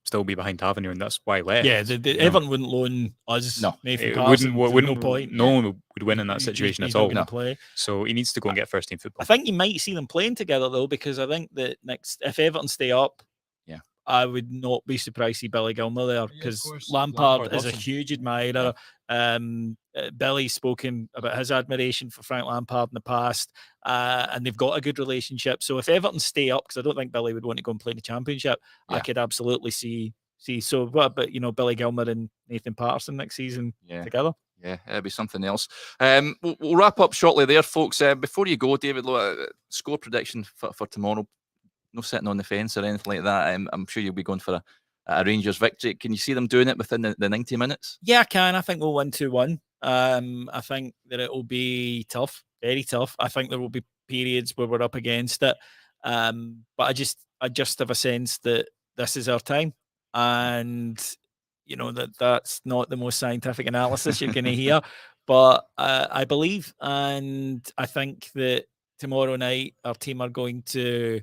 still be behind Tavernier, and that's why he left. Yeah, Everton wouldn't loan us. No, Nathan Patterson. Wouldn't no point. No one would win in that situation at all. Play. So he needs to go and get first team football. I think you might see them playing together though, because I think that if Everton stay up, I would not be surprised to see Billy Gilmore there, because Lampard is a huge admirer. Billy's spoken about his admiration for Frank Lampard in the past, and they've got a good relationship. So if Everton stay up, because I don't think Billy would want to go and play in the Championship, I could absolutely see. So, but Billy Gilmour and Nathan Patterson next season together. Yeah, it'll be something else. We'll wrap up shortly there, folks. Before you go, David, score prediction for tomorrow. No sitting on the fence or anything like that. I'm sure you'll be going for a Rangers victory. Can you see them doing it within the 90 minutes? Yeah, I can. I think we'll win 2-1. I think that it will be tough, very tough. I think there will be periods where we're up against it. But I just have a sense that this is our time. And that's not the most scientific analysis you're going to hear, but I believe, and I think that tomorrow night our team are they're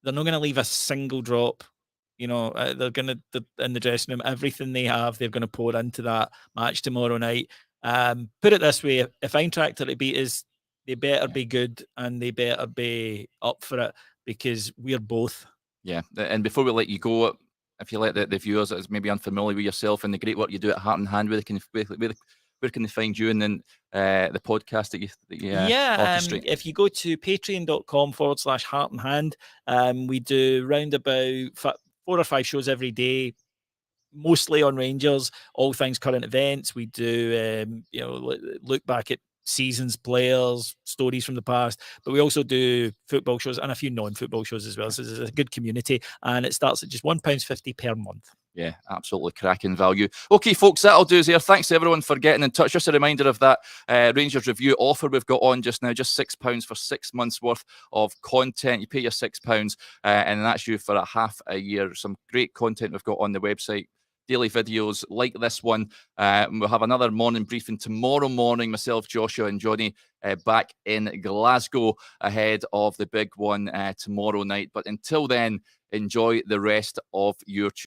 not going to leave a single drop. They're going to, in the dressing room, everything they have, they're going to pour into that match tomorrow night. Put it this way, if Eintracht are to beat us, they better be good and they better be up for it, because we're both. Yeah, and before we let you go, if you let the viewers that is maybe unfamiliar with yourself and the great work you do at Heart and Hand, where can they find you and then the podcast that you orchestrate? If you go to patreon.com/Heart and Hand, we do round about 4 or 5 shows every day, mostly on Rangers, all things current events. We do look back at seasons, players, stories from the past, but we also do football shows and a few non-football shows as well. So it's a good community, and it starts at just £1.50 per month. Yeah, absolutely cracking value. Okay, folks, that'll do us here. Thanks to everyone for getting in touch. Just a reminder of that Rangers review offer we've got on just now, just £6 for 6 months worth of content. You pay your £6 and that's you for a half a year. Some great content we've got on the website. Daily videos like this one. We'll have another morning briefing tomorrow morning. Myself, Joshua and Johnny back in Glasgow ahead of the big one tomorrow night. But until then, enjoy the rest of your